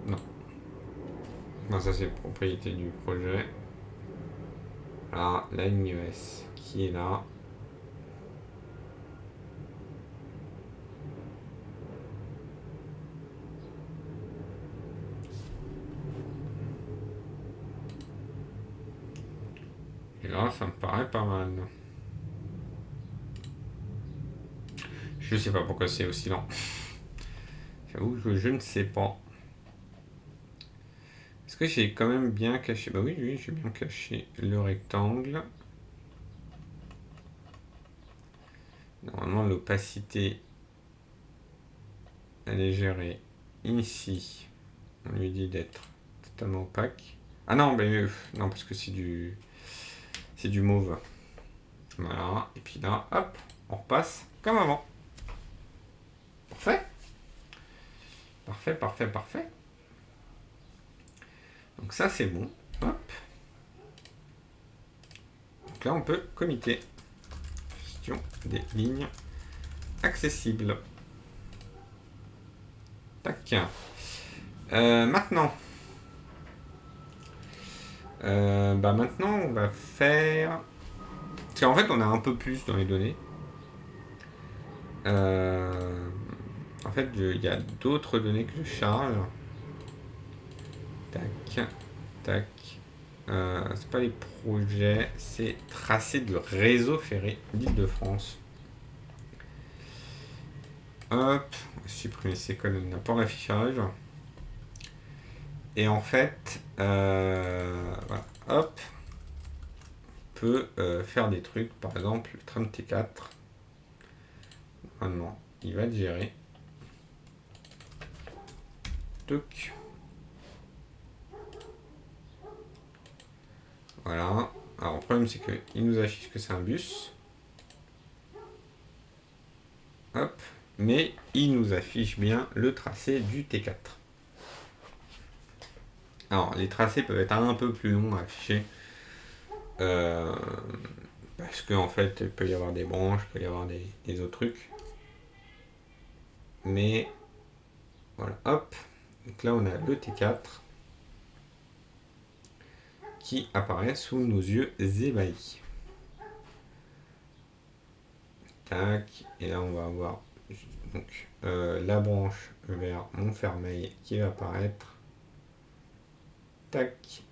Non. Non, ça c'est propriété du projet. Voilà, la ligne ES qui est là. ça me paraît pas mal. Je sais pas pourquoi c'est aussi lent. J'avoue que je ne sais pas. Est-ce que j'ai quand même bien caché? Bah oui, oui, j'ai bien caché le rectangle. Normalement, l'opacité, elle est gérée ici. On lui dit d'être totalement opaque. Ah non, non, parce que c'est du mauve. Voilà. Et puis là, hop, on repasse comme avant. Parfait. Parfait, parfait, parfait. Donc ça, c'est bon. Hop. Donc là, on peut commiter. Gestion des lignes accessibles. Tac. Maintenant. Maintenant, on va faire... Parce qu'en fait, on a un peu plus dans les données. En fait, il y a d'autres données que je charge. Tac, tac. C'est pas les projets, c'est tracé du réseau ferré d'Île-de-France. Hop, on va supprimer ces colonnes pour l'affichage. Et en fait, voilà, hop, on peut faire des trucs, par exemple, le tram T4. Maintenant, il va être géré. Toc. Voilà. Alors, le problème, c'est qu'il nous affiche que c'est un bus. Hop. Mais il nous affiche bien le tracé du T4. Alors, les tracés peuvent être un peu plus longs à afficher. Parce qu'en fait, il peut y avoir des branches, il peut y avoir des autres trucs. Mais, voilà, hop. Donc là, on a le T4 qui apparaît sous nos yeux ébahis. Tac. Et là, on va avoir donc, la branche vers Montfermeil qui va apparaître. Tac.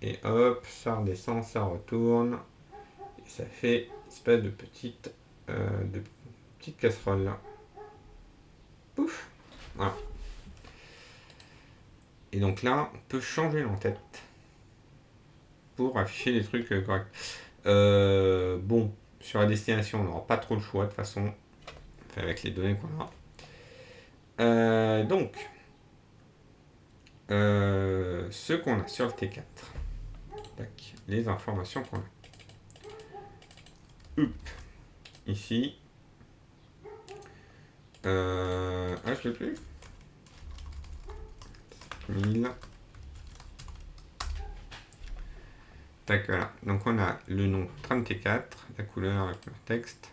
Et hop, ça redescend, ça retourne. Et ça fait une espèce de petite casserole là. Pouf. Voilà. Et donc là, on peut changer l'entête pour afficher des trucs corrects. Bon, sur la destination, on n'aura pas trop le choix de toute façon, avec les données qu'on a. Donc, ce qu'on a sur le T4. Tac, les informations qu'on a. Ici. Je l'ai plus. 1000. Tac, voilà. Donc on a le nom tram T4, la couleur texte.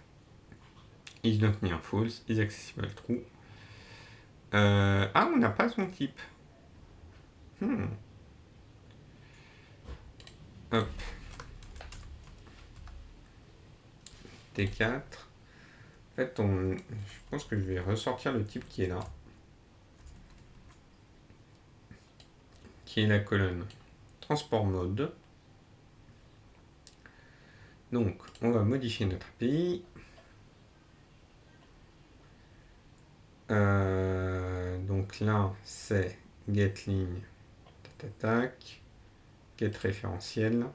Is not near false, is accessible true. On n'a pas son type. Hop. T4. En fait, je pense que je vais ressortir le type qui est là. Qui est la colonne transport mode. Donc, on va modifier notre API. Donc là, c'est getLigne, tac, get référentiel.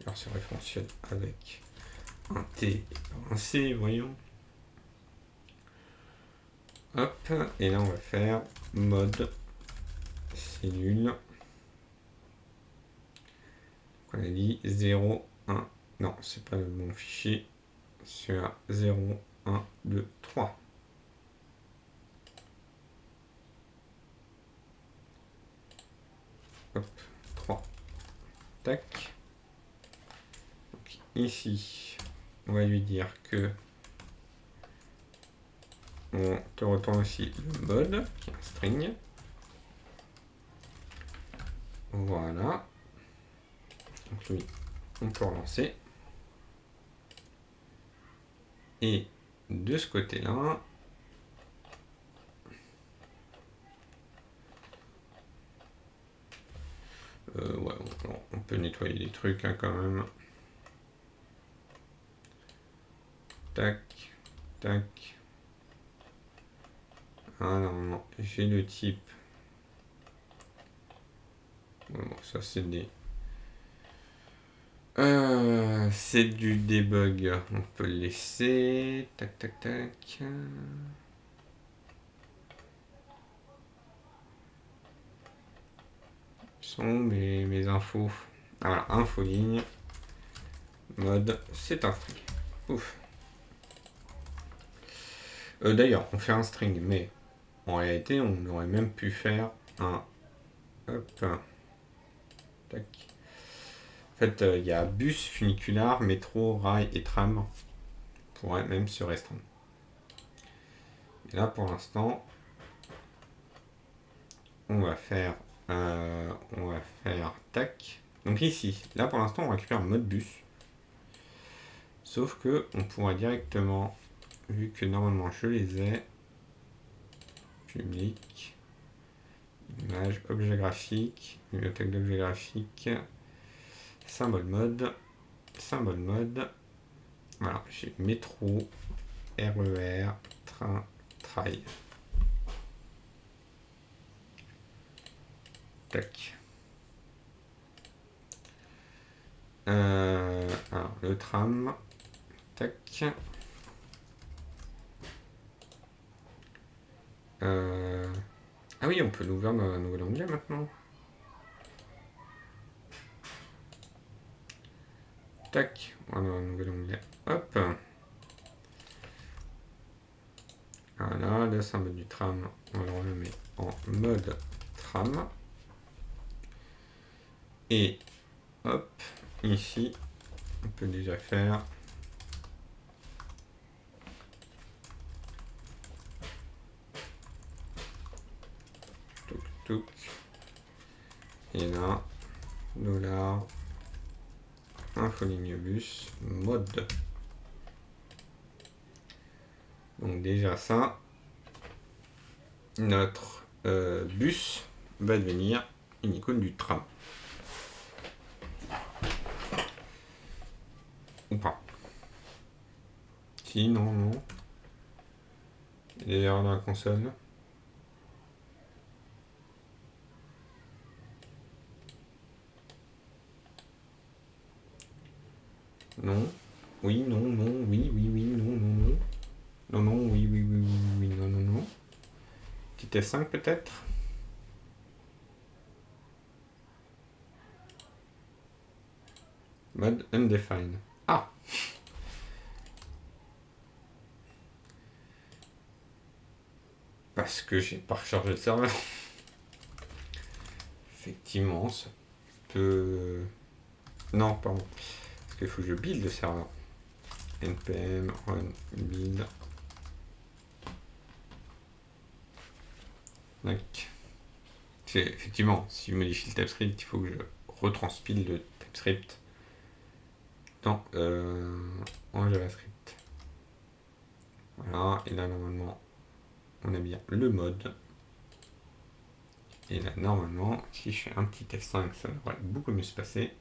Alors, c'est référentiel avec un T et un C, voyons. Hop, et là, on va faire mode cellule. Donc, on a dit 0, 1. Non, c'est pas le bon fichier. Sur 0, 1, 2, 3. Hop, 3. Tac. Donc, ici, on va lui dire que on te retourne aussi le mode, qui est un string. Voilà. Donc lui, on peut relancer. Et de ce côté-là, on peut nettoyer des trucs hein, quand même. Tac, tac. Ah non, j'ai le type. Bon, ça c'est des... c'est du debug. On peut le laisser. Tac, tac, tac. Sont mes infos. Ah voilà, info ligne. Mode, c'est un string. Ouf. D'ailleurs, on fait un string, mais en réalité, on aurait même pu faire un... Hop. Tac. En fait, il y a bus, funiculaire, métro, rail et tram. On pourrait même se restreindre. Et là, pour l'instant, on va faire tac. Donc ici, là pour l'instant, on récupère mode bus. Sauf que on pourra directement, vu que normalement je les ai, public, image, objet graphique, bibliothèque d'objet graphique, symbole mode. Voilà, j'ai métro, RER, train, trail. Tac. Alors, le tram. Tac. Ah oui, on peut l'ouvrir dans un nouvel onglet maintenant. Tac, on a un nouvel onglet. Hop. Voilà, le symbole du tram, on le remet en mode tram. Et hop, ici, on peut déjà faire touc touc. Et là, dollar, infoligne bus, mode. Donc déjà ça, notre bus va devenir une icône du tram. Ou pas. Si, non, non. Il y a des erreurs dans la console. Non. Oui, non, non, oui, oui, oui, non, non, non. Non, non, oui, oui, oui, oui, oui, non, non, non. Petit F5 peut-être. Mode undefined. Ah! Parce que j'ai pas rechargé le serveur. Effectivement, ça peut... Non, pardon. Parce qu'il faut que je build le serveur. npm run build. Tac. Effectivement, si je modifie le TypeScript, il faut que je retranspile le TypeScript dans, en JavaScript. Voilà, et là normalement, on a bien le mode. Et là normalement, si je fais un petit F5, ça devrait beaucoup mieux se passer.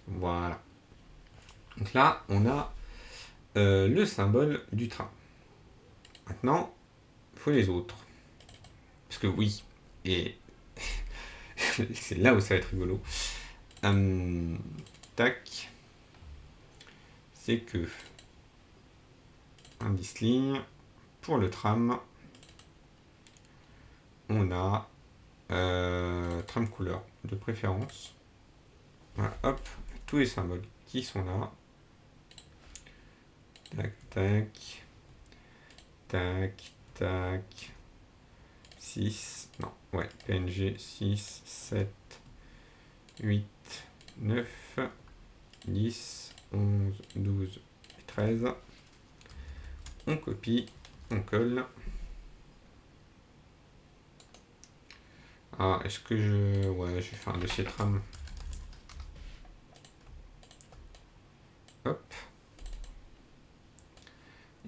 Voilà. Donc là, on a le symbole du train. Maintenant, il faut les autres. Parce que oui, et c'est là où ça va être rigolo. Tac. C'est que indice ligne, pour le tram, on a tram couleur de préférence. Voilà, hop, tous les symboles qui sont là. Tac, tac, tac, tac. 6, non, ouais, PNG 6, 7, 8, 9, 10, 11, 12 et 13. On copie, on colle. Ah, est-ce que je... Ouais, je vais faire un dossier tram. Hop.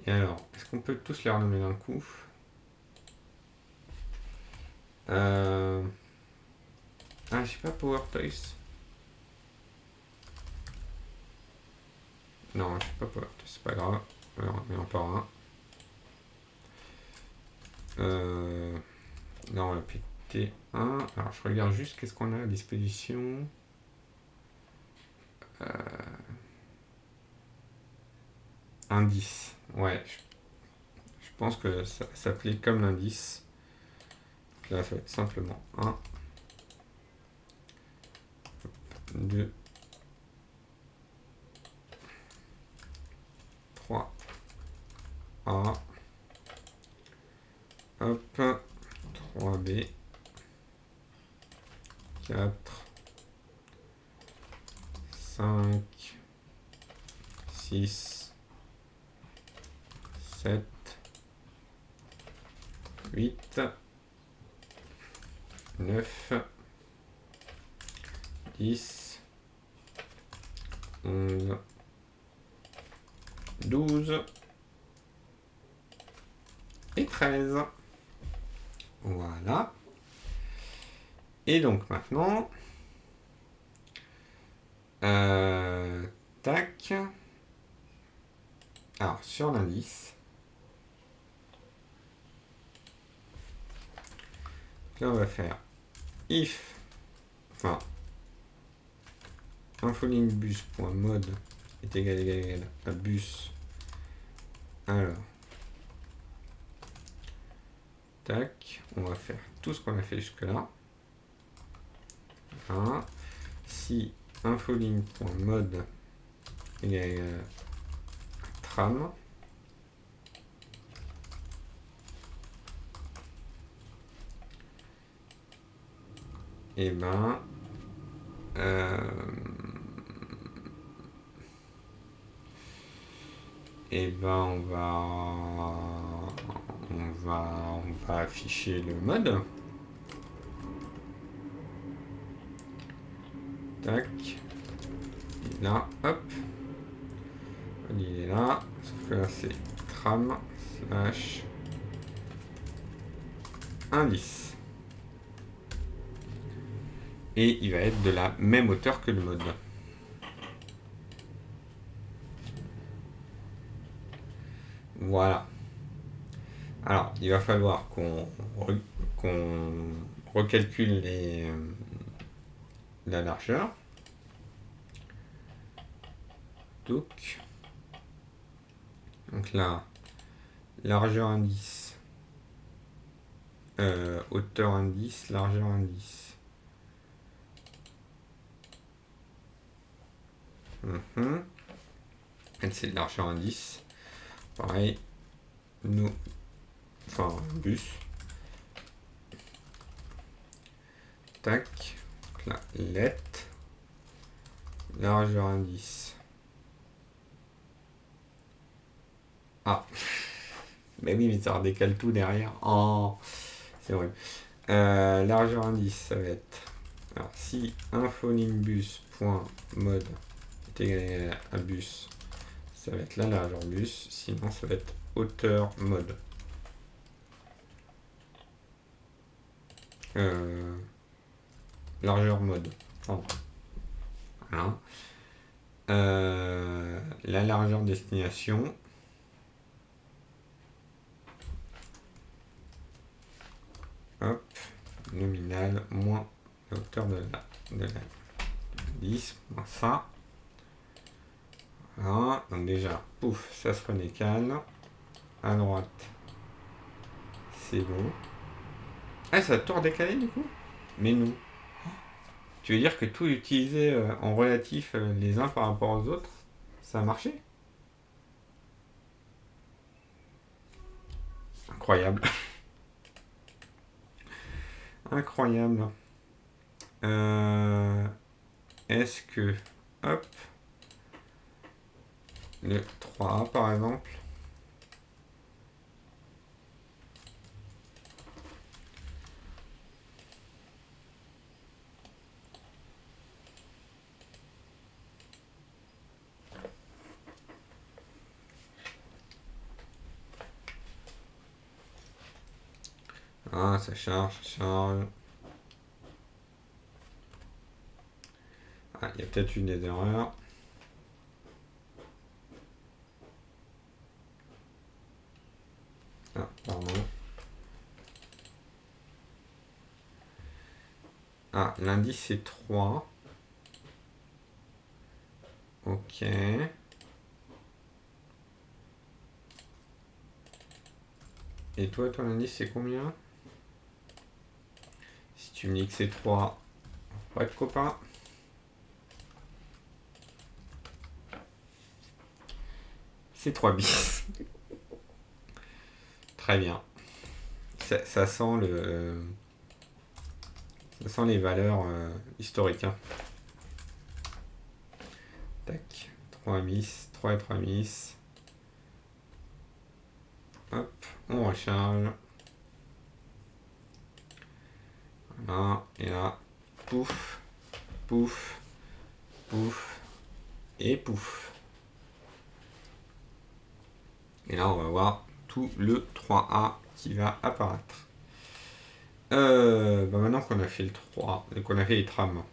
Et alors, est-ce qu'on peut tous les renommer d'un coup? Ah, j'ai pas Power Toys. Non, je sais pas, c'est pas grave. Alors, on met encore un. Là, on va péter un. Alors, je regarde juste qu'est-ce qu'on a à disposition. Indice. Ouais, je pense que ça s'appelait comme l'indice. Là, ça va être simplement 1, 2, 3, A, hop, 3B, 4, 5, 6, 7, 8, 9, 10, 11, 12 et 13. Voilà. Et donc maintenant, tac. Alors sur l'indice, là on va faire if, enfin, infolinebus.mode est égal à bus. Alors, tac, on va faire tout ce qu'on a fait jusque là. Voilà. Si infoline.mode est égal à tram, et ben on va afficher le mode. Tac. Et là, hop. Il est là. Sauf que là, c'est tram slash indice. Et il va être de la même hauteur que le mode. Voilà. Alors, il va falloir qu'on recalcule la largeur. Donc là, largeur indice, hauteur indice, largeur indice. C'est largeur indice. Pareil, bus. Tac. Donc là, let. Largeur indice. Ah. Mais oui, mais ça redécale tout derrière. Oh, c'est vrai. Largeur indice, ça va être. Alors, si infolinebus.mode est égal à bus, ça va être la largeur bus. Sinon, ça va être hauteur mode. Largeur mode. Pardon. Voilà. La largeur destination. Hop, nominal moins la hauteur de la 10 moins ça. Voilà, donc déjà, pouf, ça se redécale. À droite, c'est bon. Ah, ça a tout redécalé du coup? Mais non. Tu veux dire que tout utilisé en relatif les uns par rapport aux autres, ça a marché? Incroyable. Incroyable. Est-ce que, hop, le 3A par exemple, ah, ça charge, ça charge. Ah, il y a peut-être eu des erreurs. Ah, l'indice c'est 3. Ok. Et toi, ton indice c'est combien? Si tu me dis que c'est 3, on va être copains. C'est 3 bis. Très bien. Ça sent ça sent les valeurs historiques. Hein. Tac. 3 bis, 3 et 3 bis. Hop, on recharge. Voilà, et là, pouf, pouf, pouf, et pouf. Et là, on va voir tout le 3A qui va apparaître. Maintenant qu'on a fait le 3, qu'on a fait les trams,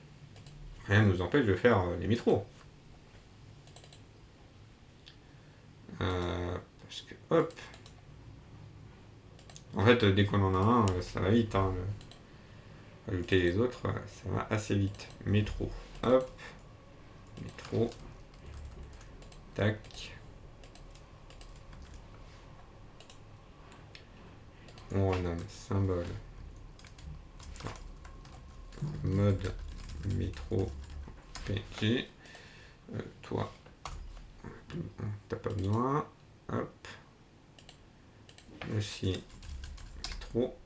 rien ne nous empêche de faire les métros. Parce que, hop. En fait, dès qu'on en a un, ça va vite. Hein. Ajouter les autres, ça va assez vite. Métro. Hop. Métro. Tac. On renomme symbole. Mode métro PNG. Toi, t'as pas besoin. Hop. Aussi métro.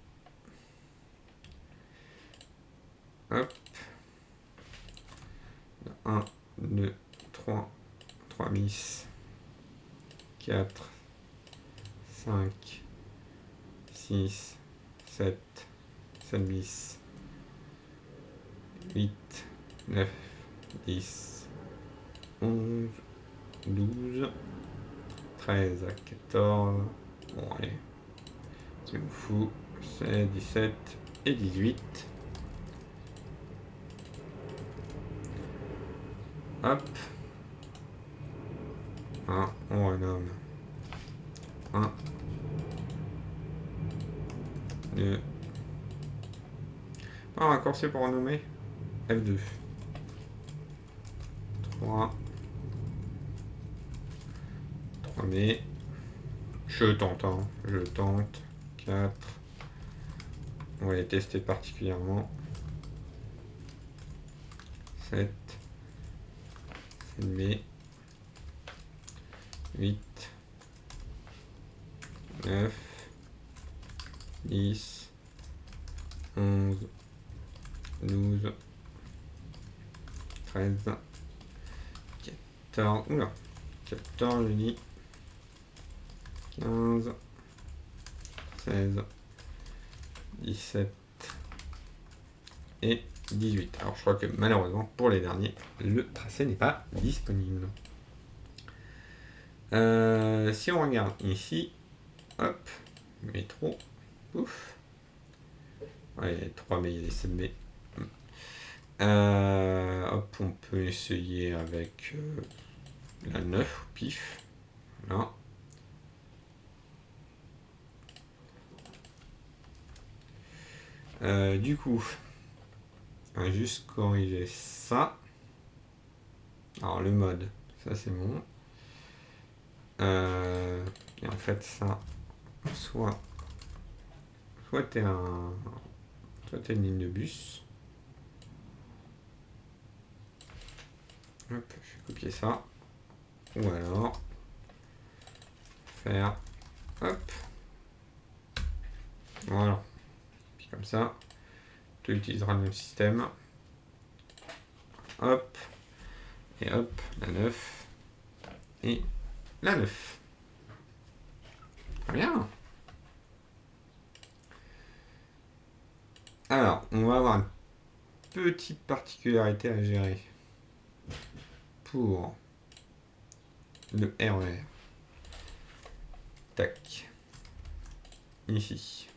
Hop. 1, 2, 3, 3 bis. 4, 5, 6, 7, 7 bis. 8, 9, 10, 11, 12, 13, 14. Bon, allez. C'est nous fou. 16, 17 et 18. Hop. On renomme. 1, 2. Ah, raccourci pour renommer. F2. 3. 3B. Je tente, hein. Je tente. 4. On va les tester particulièrement. 7. 7B. 8. 9. 10. 11. 12. 13. 14. Oula. 14, je dis. 15. 16. 17. Et 18. Alors je crois que malheureusement pour les derniers, le tracé n'est pas disponible. Si on regarde ici, hop, métro, pouf. Ouais, il y a 3 B, il y a des 7 B. Hop, on peut essayer avec la 9 au pif. Voilà. Du coup, on va juste corriger ça. Alors le mode, ça c'est bon. Et en fait ça, soit t'es une ligne de bus. Hop, je vais copier ça. Ou alors faire hop. Voilà. Puis comme ça, tu utiliseras le même système. Hop. Et hop, la 9. Et la 9. Très bien. Alors, on va avoir une petite particularité à gérer pour le RER. Tac. Ici.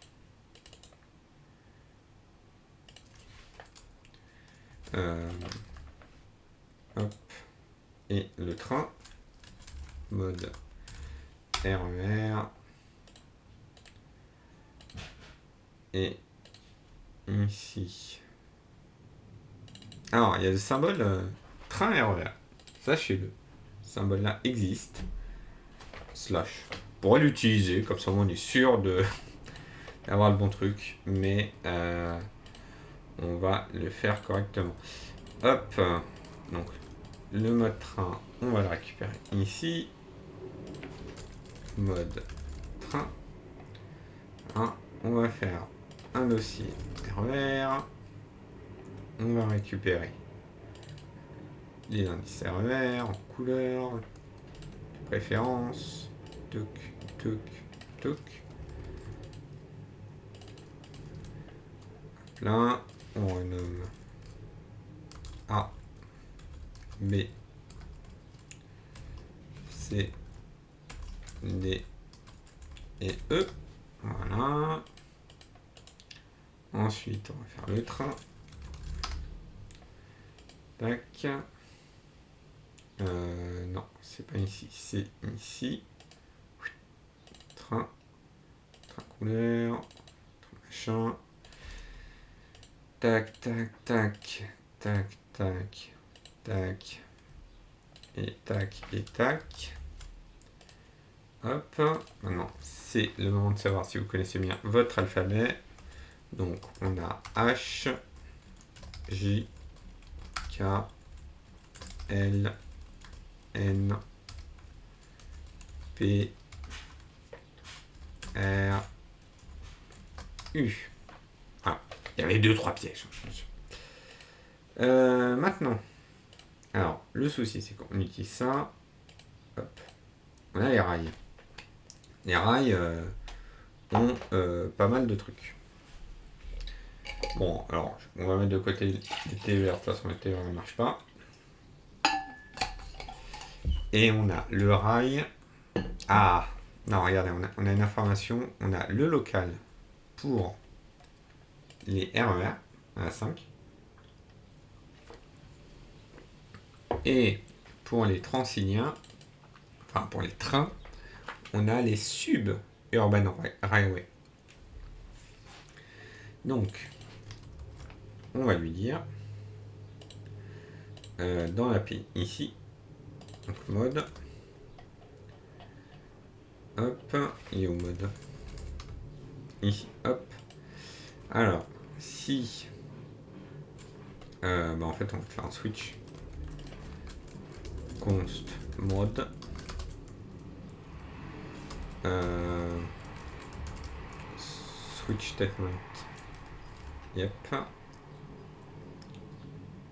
Hop. Et le train. Mode RER. Et ici. Alors, il y a le symbole train RER. Sachez-le. Ce symbole-là existe. Slash. On pourrait l'utiliser, comme ça on est sûr d'avoir le bon truc. Mais on va le faire correctement. Hop. Donc, le mode train, on va le récupérer ici. Mode train. Hein, on va faire un dossier RER. On va récupérer les indices RER en couleur, préférence, toc, toc, toc. Là, on renomme A, B, C, D et E. Voilà. Ensuite, on va faire le train. Tac. Non, c'est pas ici, c'est ici. Train. Train couleur. Train machin. Tac, tac, tac. Tac, tac. Tac. Et tac, et tac. Hop. Maintenant, c'est le moment de savoir si vous connaissez bien votre alphabet. Donc, on a H, J, K, L, N, P, R, U. Ah, il y avait 2-3 pièges. Maintenant, alors, le souci, c'est qu'on utilise ça. Hop. On a les rails. Les rails ont pas mal de trucs. Bon, alors, on va mettre de côté les TER. De toute façon, les TER ne marchent pas. Et on a le rail. Ah, non, regardez, on a une information. On a le local pour les RER, on a 5. Et pour les Transiliens, enfin pour les trains, on a les Suburban Railway. Donc, on va lui dire, dans l'API ici, donc mode, hop, il est au mode, ici, hop. Alors, si, en fait, on va faire un switch, const mode, switch statement, yep,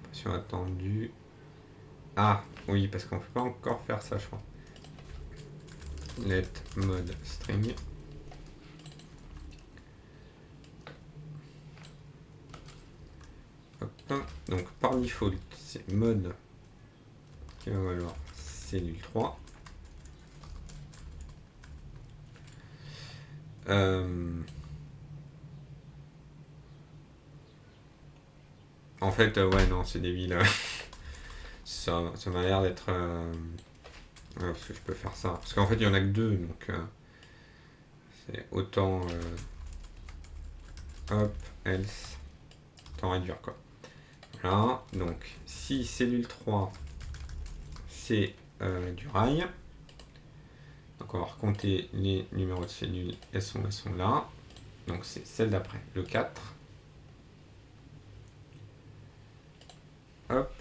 passion attendue. Ah, oui, parce qu'on ne peut pas encore faire ça, je crois. Let mode string. Hop. Donc, par default, c'est mode qui va valoir cellule 3. En fait, ouais, non, c'est débile. Ça m'a l'air d'être... ouais, parce que je peux faire ça. Parce qu'en fait, il y en a que 2, donc... c'est autant... hop, else... Autant réduire, quoi. Voilà, donc, si cellule 3, c'est du rail. Donc, on va recompter les numéros de cellules. Elles sont là. Donc, c'est celle d'après, le 4. Hop.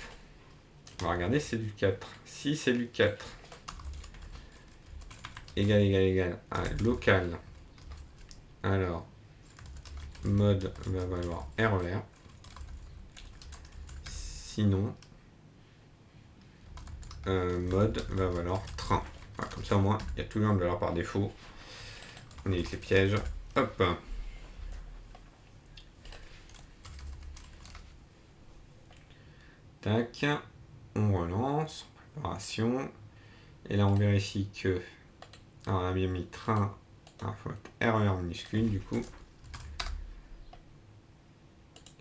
On va regarder cellule 4. Si cellule 4 égale à local, alors mode va valoir RER. Sinon, mode va valoir train. Voilà, comme ça, au moins, il y a toujours une valeur par défaut. On évite les pièges. Hop. Tac. On relance. Préparation. Et là, on vérifie que... Alors, on a bien mis train. Alors, il faut mettre RER minuscule, du coup.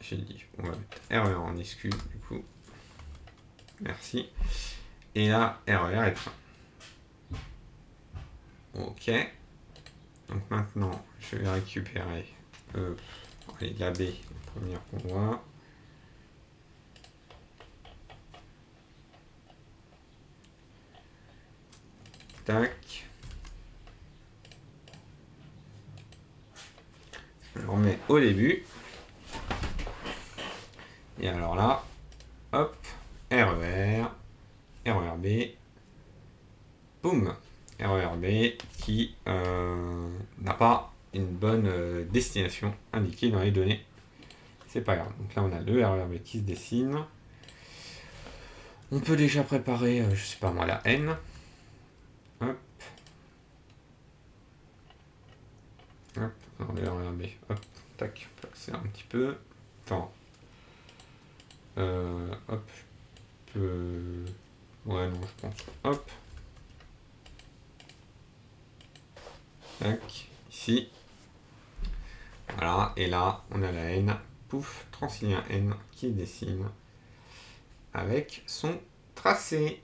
J'ai dit, on va mettre RER en minuscule, du coup. Merci. Et là, RER est train. Ok. Donc maintenant, je vais récupérer allez, la B, la première qu'on voit. tac. On met au début. Et alors là, hop, RER, RERB, boum, RERB qui n'a pas une bonne destination indiquée dans les données. C'est pas grave. Donc là, on a le RERB qui se dessine. On peut déjà préparer, je sais pas moi, la N. Hop. Hop, alors le RERB, hop, tac, c'est un petit peu. Attends. Hop, je peux. Ouais, non, je pense. Hop. Tac, ici. Voilà, et là, on a la N. Pouf, Transilien N qui dessine avec son tracé.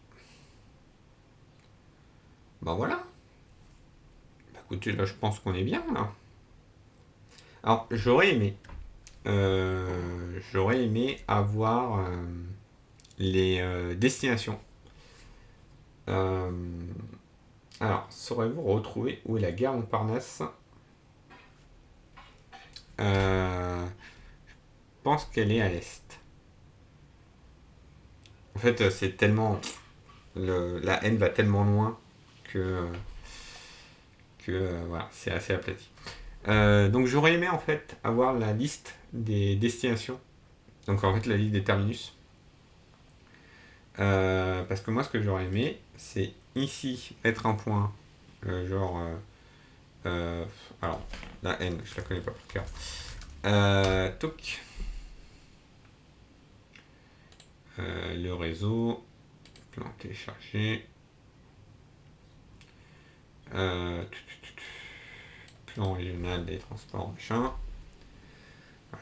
Ben voilà. Bah écoutez, là, je pense qu'on est bien, là. Alors, j'aurais aimé avoir les destinations. Alors, saurez-vous retrouver où est la gare Montparnasse? Je pense qu'elle est à l'est. En fait, c'est tellement. La N va tellement loin que voilà, c'est assez aplati. Donc j'aurais aimé en fait avoir la liste des destinations. Donc en fait la liste des terminus. Parce que moi ce que j'aurais aimé, c'est ici mettre un point, genre. Alors, la N, je la connais pas par cœur. Toc. Le réseau. Plan téléchargé. Plan régional des transports, machin.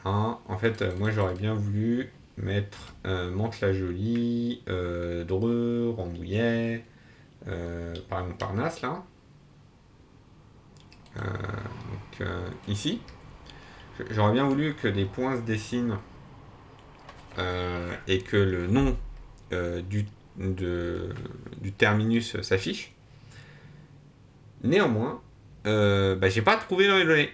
Voilà. En fait, moi j'aurais bien voulu mettre Mantes-la-Jolie, Dreux, Rambouillet, par exemple Parnasse là. Donc ici. J'aurais bien voulu que des points se dessinent et que le nom du terminus s'affiche. Néanmoins, j'ai pas trouvé dans les données.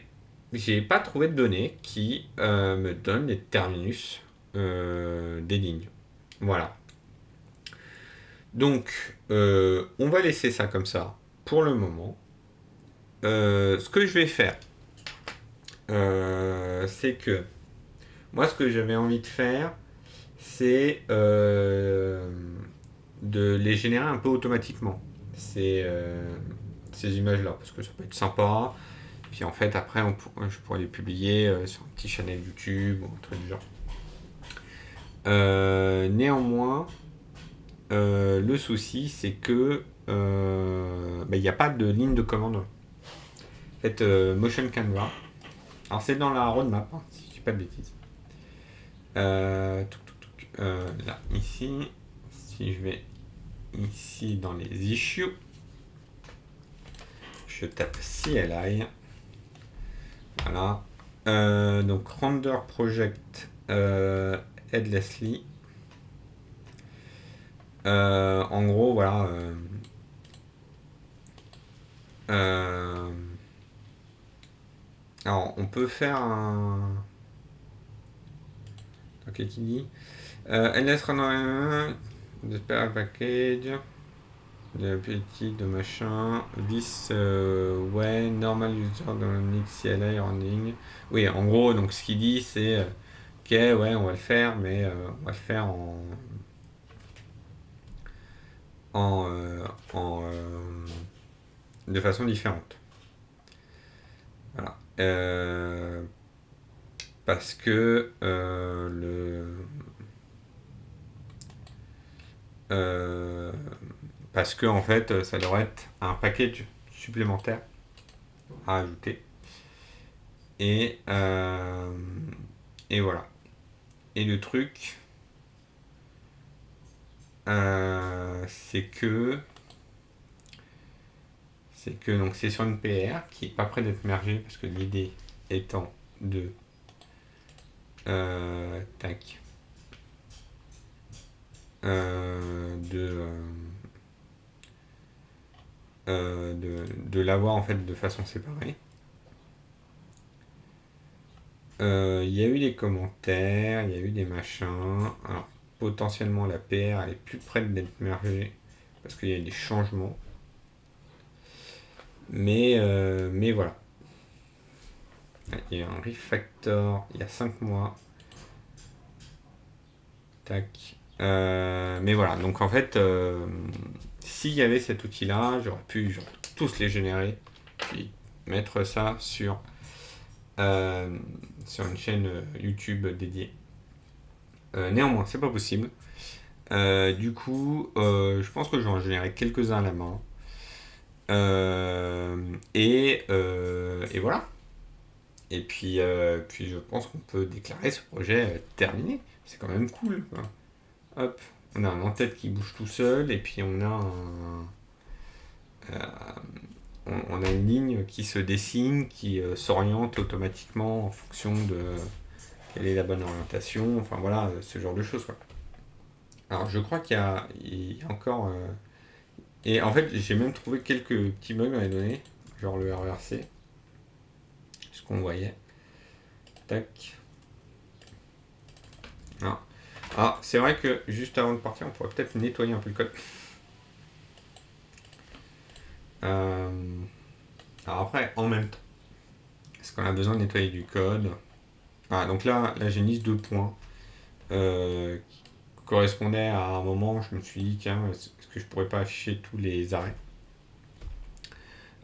J'ai pas trouvé de données qui me donnent les terminus des lignes. Voilà. Donc, on va laisser ça comme ça pour le moment. Ce que je vais faire, c'est que moi, ce que j'avais envie de faire, c'est de les générer un peu automatiquement. Ces images-là, parce que ça peut être sympa. Puis en fait, après, je pourrais les publier sur un petit channel YouTube ou un truc du genre. Néanmoins, le souci, c'est que il n'y a pas de ligne de commande. En fait, Motion Canva. Alors, c'est dans la roadmap, hein, si je dis pas de bêtises. Là, ici, si je vais ici dans les issues, je tape CLI. Voilà. Donc Render Project Headlessly. En gros, voilà. Alors, on peut faire un. Ok, qui dit Headless Render de package. De petit, de machin. This way, normal user don't need CLI running. Oui, en gros, donc ce qu'il dit, c'est ok, ouais, on va le faire, mais on va le faire en, de façon différente. Voilà. Parce que parce que en fait, ça devrait être un package supplémentaire à ajouter. Et voilà. Et le truc, c'est que donc c'est sur une PR qui est pas près d'être mergée parce que l'idée étant de tac de l'avoir en fait de façon séparée. Il y a eu des commentaires, il y a eu des machins. Alors, potentiellement la PR elle est plus près d'être mergée parce qu'il y a eu des changements. Mais voilà. Il y a eu un refactor il y a 5 mois. Tac. Mais voilà, donc en fait, s'il y avait cet outil-là, j'aurais pu genre, tous les générer, puis mettre ça euh, sur une chaîne YouTube dédiée. Néanmoins, c'est pas possible. Du coup, je pense que j'en générerai quelques-uns à la main. Et voilà. Et puis je pense qu'on peut déclarer ce projet terminé. C'est quand même cool, quoi. Hop, on a un en-tête qui bouge tout seul, et puis on a une ligne qui se dessine, qui s'oriente automatiquement en fonction de quelle est la bonne orientation, enfin voilà, ce genre de choses, quoi. Alors je crois qu'il y a encore... Et en fait, j'ai même trouvé quelques petits bugs dans les données, genre le RERC, ce qu'on voyait. Tac. Ah. Ah, c'est vrai que juste avant de partir, on pourrait peut-être nettoyer un peu le code. Euh, Alors après, en même temps, est-ce qu'on a besoin de nettoyer du code? Ah, donc là j'ai une liste de points qui correspondait à un moment où je me suis dit, tiens, est-ce que je pourrais pas afficher tous les arrêts?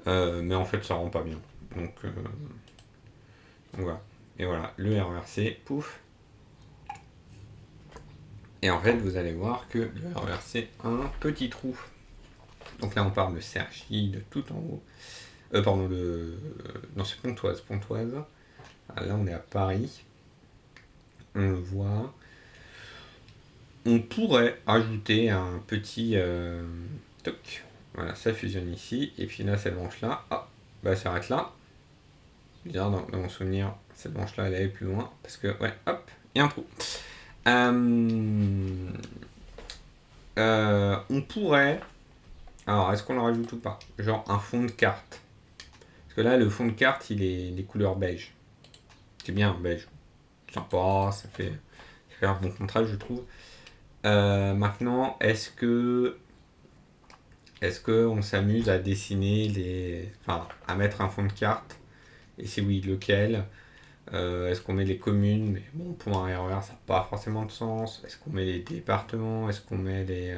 Mais en fait, ça rend pas bien. Donc voilà. Et voilà, le RERC, pouf. Et en fait, vous allez voir que le RERC a un petit trou. Donc là, on parle de Cergy, de tout en haut. Pardon, non, c'est Pontoise. Pontoise. Ah, là, on est à Paris. On le voit. On pourrait ajouter un petit toc. Voilà, ça fusionne ici. Et puis là, cette branche-là, ah, bah, elle s'arrête là. Bizarre, dans mon souvenir, cette branche-là, elle allait plus loin. Parce que, ouais, hop, il y a un trou. Euh, on pourrait. Alors, est-ce qu'on en rajoute ou pas? Genre un fond de carte. Parce que là, le fond de carte, il est des couleurs beige. C'est bien, beige. Sympa, ça fait un bon contraste, je trouve. Maintenant, est-ce que on s'amuse à dessiner enfin, à mettre un fond de carte? Et si oui, lequel? Est-ce qu'on met les communes? Mais bon, pour un RER, ça n'a pas forcément de sens. Est-ce qu'on met les départements? Est-ce qu'on met les,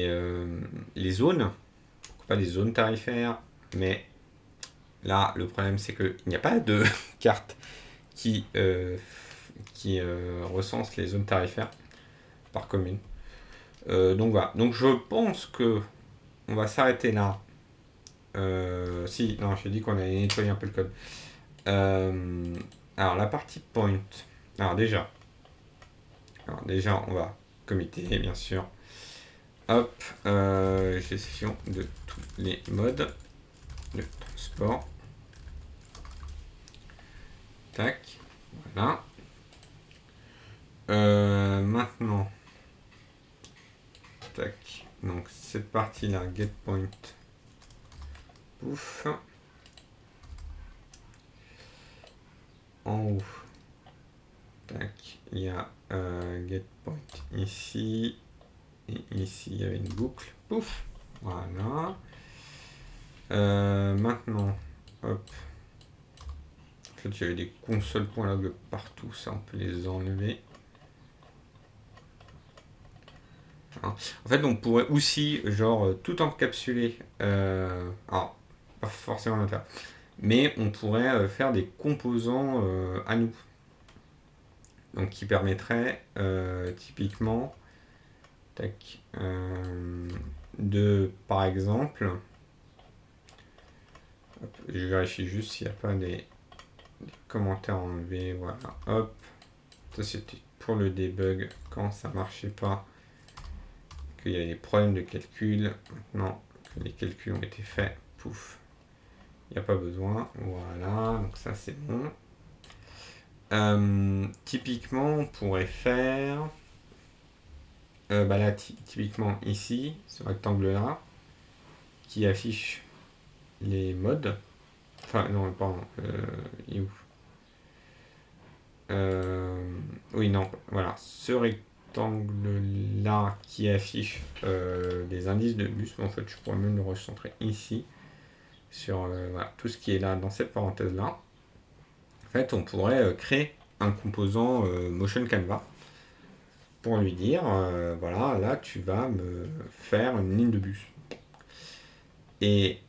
euh, les zones? Pourquoi pas les zones tarifaires? Mais là, le problème, c'est qu'il n'y a pas de carte qui recense les zones tarifaires par commune. Donc voilà. Donc je pense que on va s'arrêter là. Si, non, j'ai dit qu'on allait nettoyer un peu le code. Euh, alors la partie point. Alors déjà, on va committer, bien sûr. Hop, gestion de tous les modes de transport. Tac, voilà. Maintenant, tac. Donc cette partie-là, get point. Pouf. En haut. Tac, il y a get point ici. Et ici, il y avait une boucle. Pouf. Voilà. Maintenant, hop. En fait, j'avais des consoles point log partout. Ça, on peut les enlever. Hein. En fait, on pourrait aussi, genre, tout encapsuler. Alors, pas forcément à l'intérieur. Mais on pourrait faire des composants à nous. Donc, qui permettraient typiquement tac, de, par exemple, hop, je vérifie juste s'il n'y a pas des commentaires enlevés. Voilà, hop. Ça, c'était pour le debug quand ça marchait pas, qu'il y avait des problèmes de calcul. Maintenant que les calculs ont été faits, pouf, il n'y a pas besoin. Voilà, donc ça c'est bon. Typiquement, on pourrait faire. Bah là, typiquement ici, ce rectangle-là, qui affiche les modes. Enfin, non, pardon. Il est où? Oui, non, voilà. Ce rectangle-là qui affiche les indices de bus, en fait, je pourrais même le recentrer ici, sur voilà, tout ce qui est là, dans cette parenthèse-là. En fait, on pourrait créer un composant Motion Canva pour lui dire, voilà, là, tu vas me faire une ligne de bus. Et,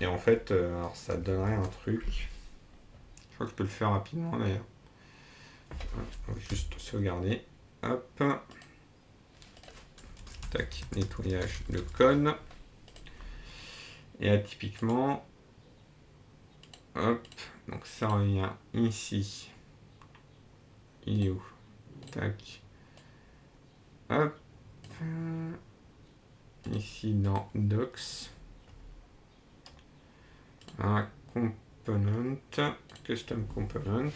et en fait, alors ça donnerait un truc. Je crois que je peux le faire rapidement d'ailleurs. On va juste sauvegarder. Hop. Tac, nettoyage de code. Et là, typiquement, hop, donc ça revient ici. Il est où? Tac. Hop. Ici dans Docs. Un component, custom component.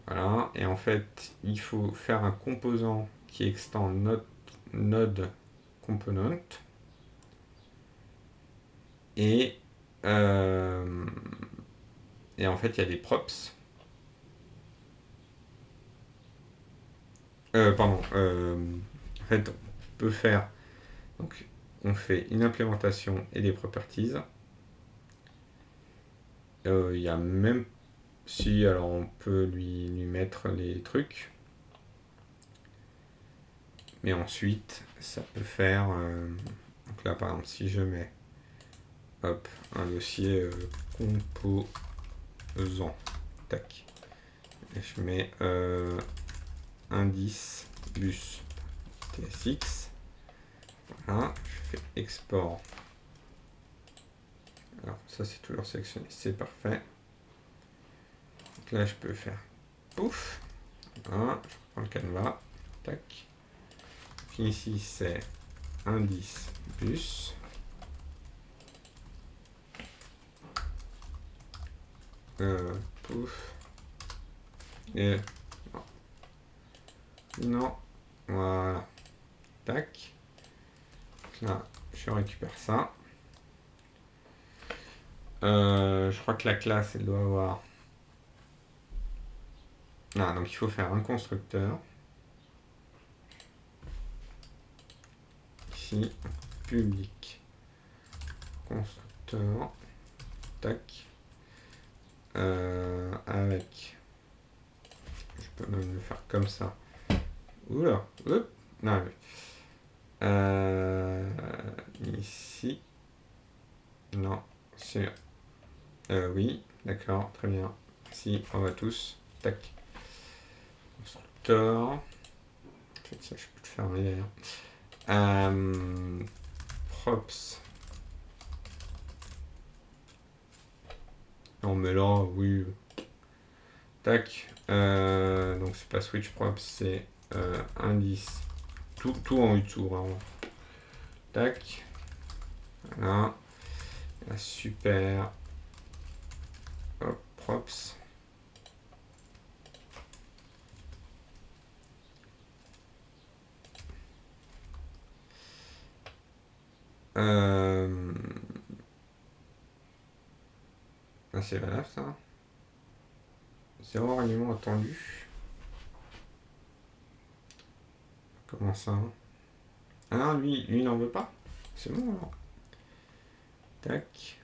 Voilà, et en fait, il faut faire un composant qui extend notre node component. Et, et en fait, il y a des props. Pardon. En fait, on peut faire. Donc, on fait une implémentation et des properties. Il y a même. Si, alors on peut lui mettre les trucs. Mais ensuite, ça peut faire. Donc là, par exemple, si je mets. Hop, un dossier composant. Tac. Et je mets indice bus tsx. Voilà, je fais export. Alors ça c'est toujours sélectionné, c'est parfait. Donc là je peux faire pouf. Voilà, je reprends le canevas. Tac. Puis ici c'est indice bus. Pouf. Et non. Voilà. Tac. Donc là je récupère ça. Je crois que la classe elle doit avoir. Ah, donc il faut faire un constructeur. Ici, public constructeur. Tac. Avec. Je peux même le faire comme ça. Oula. Hop. Non, ici. Non. C'est. Oui. D'accord. Très bien. Si, on va tous. Tac. Constructeur. En fait, ça, je peux le fermer d'ailleurs. Props. Non, mais là, oui. Tac. Donc, c'est pas switch props, c'est indice. Tout en dessous, vraiment. Tac. Voilà. Super. Hop, props. Ah, c'est valable ça. Zéro aliment attendu. Comment ça? Ah non, lui il n'en veut pas. C'est bon alors. Tac.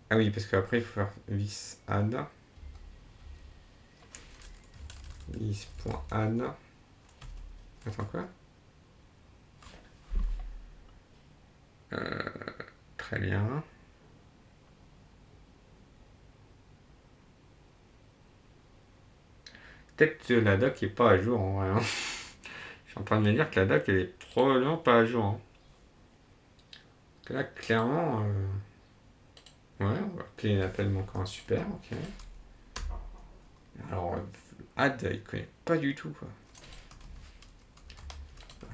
Ah oui, parce qu'après il faut faire vis add. Vis.add. Attends quoi? Très bien. Peut-être que la doc est pas à jour en vrai. Hein. Je suis en train de me dire que la doc elle est probablement pas à jour. Hein. Parce que là clairement. Ouais, on va appeler l'appel encore un super, ok. Alors, add, il connaît pas du tout quoi.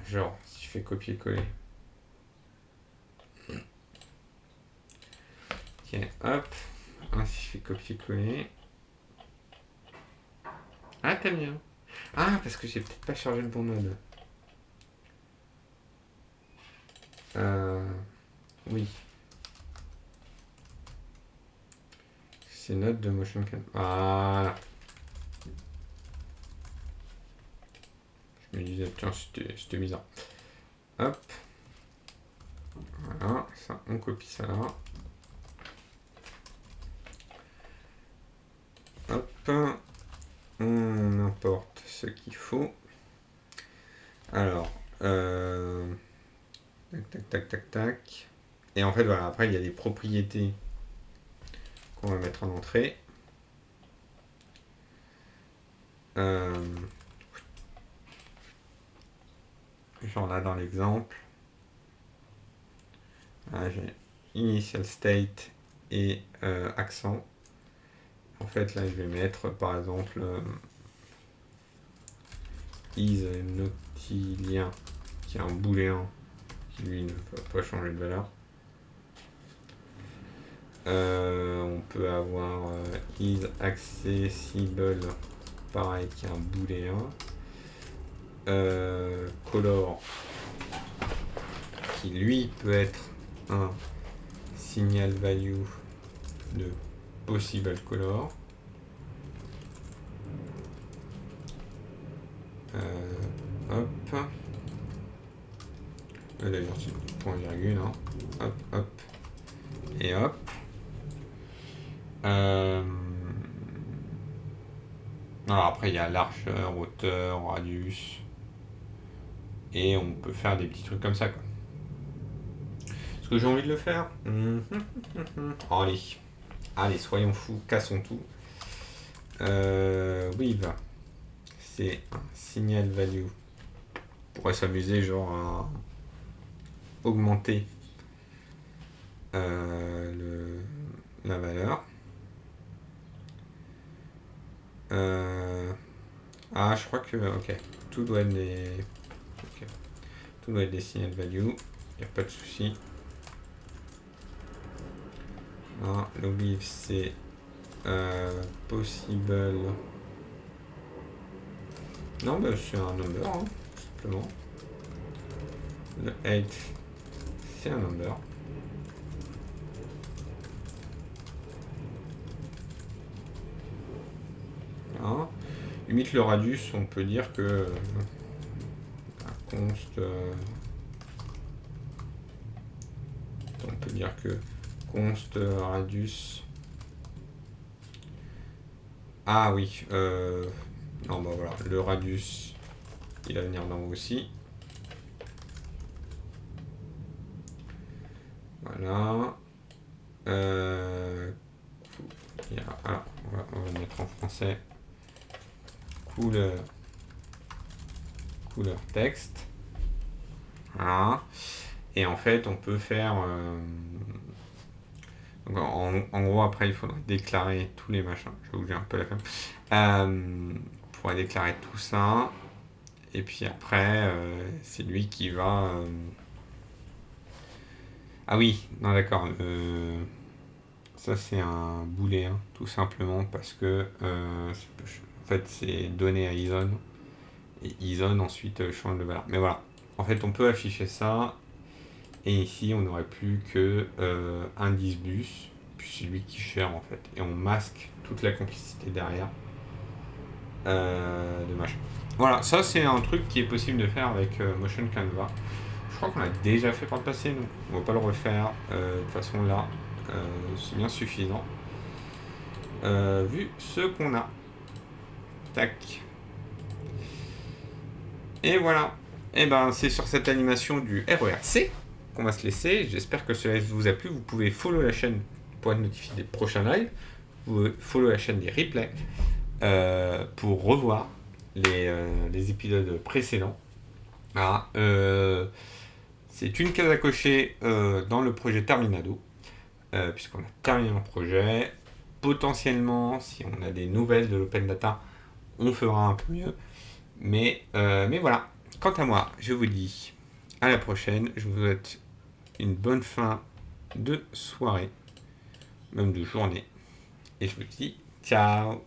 Genre, si je fais copier-coller. Ok, hop. Si je fais copier-coller. Ah, t'as bien. Ah, parce que j'ai peut-être pas chargé le bon node. Oui. C'est note de motion canvas. Voilà. Je me disais, tiens, c'était bizarre. Hop. Voilà, ça, on copie ça là. Hop. On importe ce qu'il faut. Alors, tac, tac, tac, tac, tac. Et en fait, voilà, après, il y a des propriétés qu'on va mettre en entrée. Genre là, dans l'exemple, j'ai initial state et accent. En fait, là, je vais mettre, par exemple, is nautilien, qui est un booléen, qui lui ne va pas changer de valeur. On peut avoir is accessible, pareil, qui est un booléen. Color, qui lui peut être un signal value de possible color. Hop. D'ailleurs, c'est un point virgule. Hein. Hop, hop. Et hop. Alors après, il y a largeur, hauteur, radius. Et on peut faire des petits trucs comme ça, quoi. Est-ce que j'ai envie de le faire? Allez. Allez, soyons fous, cassons tout. Oui, va. C'est un signal value. On pourrait s'amuser genre à augmenter la valeur. Ah, je crois que... Ok. Tout doit être des... Okay. Tout doit être des signal value. Il n'y a pas de souci. L'objectif c'est possible. Non, bah, c'est un number, hein, tout simplement. Le 8, c'est un number. Voilà. Limite le radius, on peut dire que const. On peut dire que const radius. Ah oui. Non, bah voilà, le radius, il va venir d'en haut aussi. Voilà. Alors, on va mettre en français couleur texte. Voilà. Et en fait, on peut faire... donc en gros, après, il faudrait déclarer tous les machins. Je vais ouvrir un peu la cam. On pourrait déclarer tout ça. Et puis après, c'est lui qui va... Ah oui, non d'accord. Ça, c'est un booléen, tout simplement, parce que en fait, c'est donné à Ison. Et Ison, ensuite, change de valeur. Mais voilà. En fait, on peut afficher ça. Et ici, on n'aurait plus que indice bus, puis c'est lui qui gère en fait. Et on masque toute la complicité derrière de machin. Voilà, ça c'est un truc qui est possible de faire avec Motion Canva. Je crois qu'on l'a déjà fait par le passé, donc on va pas le refaire. De toute façon là, c'est bien suffisant. Vu ce qu'on a. Tac. Et voilà. Et ben c'est sur cette animation du RERC qu'on va se laisser. J'espère que cela vous a plu. Vous pouvez follow la chaîne pour être notifié des prochains lives. Vous pouvez follow la chaîne des replays pour revoir les épisodes précédents. Voilà. C'est une case à cocher dans le projet Terminado, puisqu'on a terminé le projet. Potentiellement, si on a des nouvelles de l'open data, on fera un peu mieux. Mais voilà. Quant à moi, je vous dis à la prochaine. Je vous souhaite une bonne fin de soirée, même de journée. Et je vous dis ciao.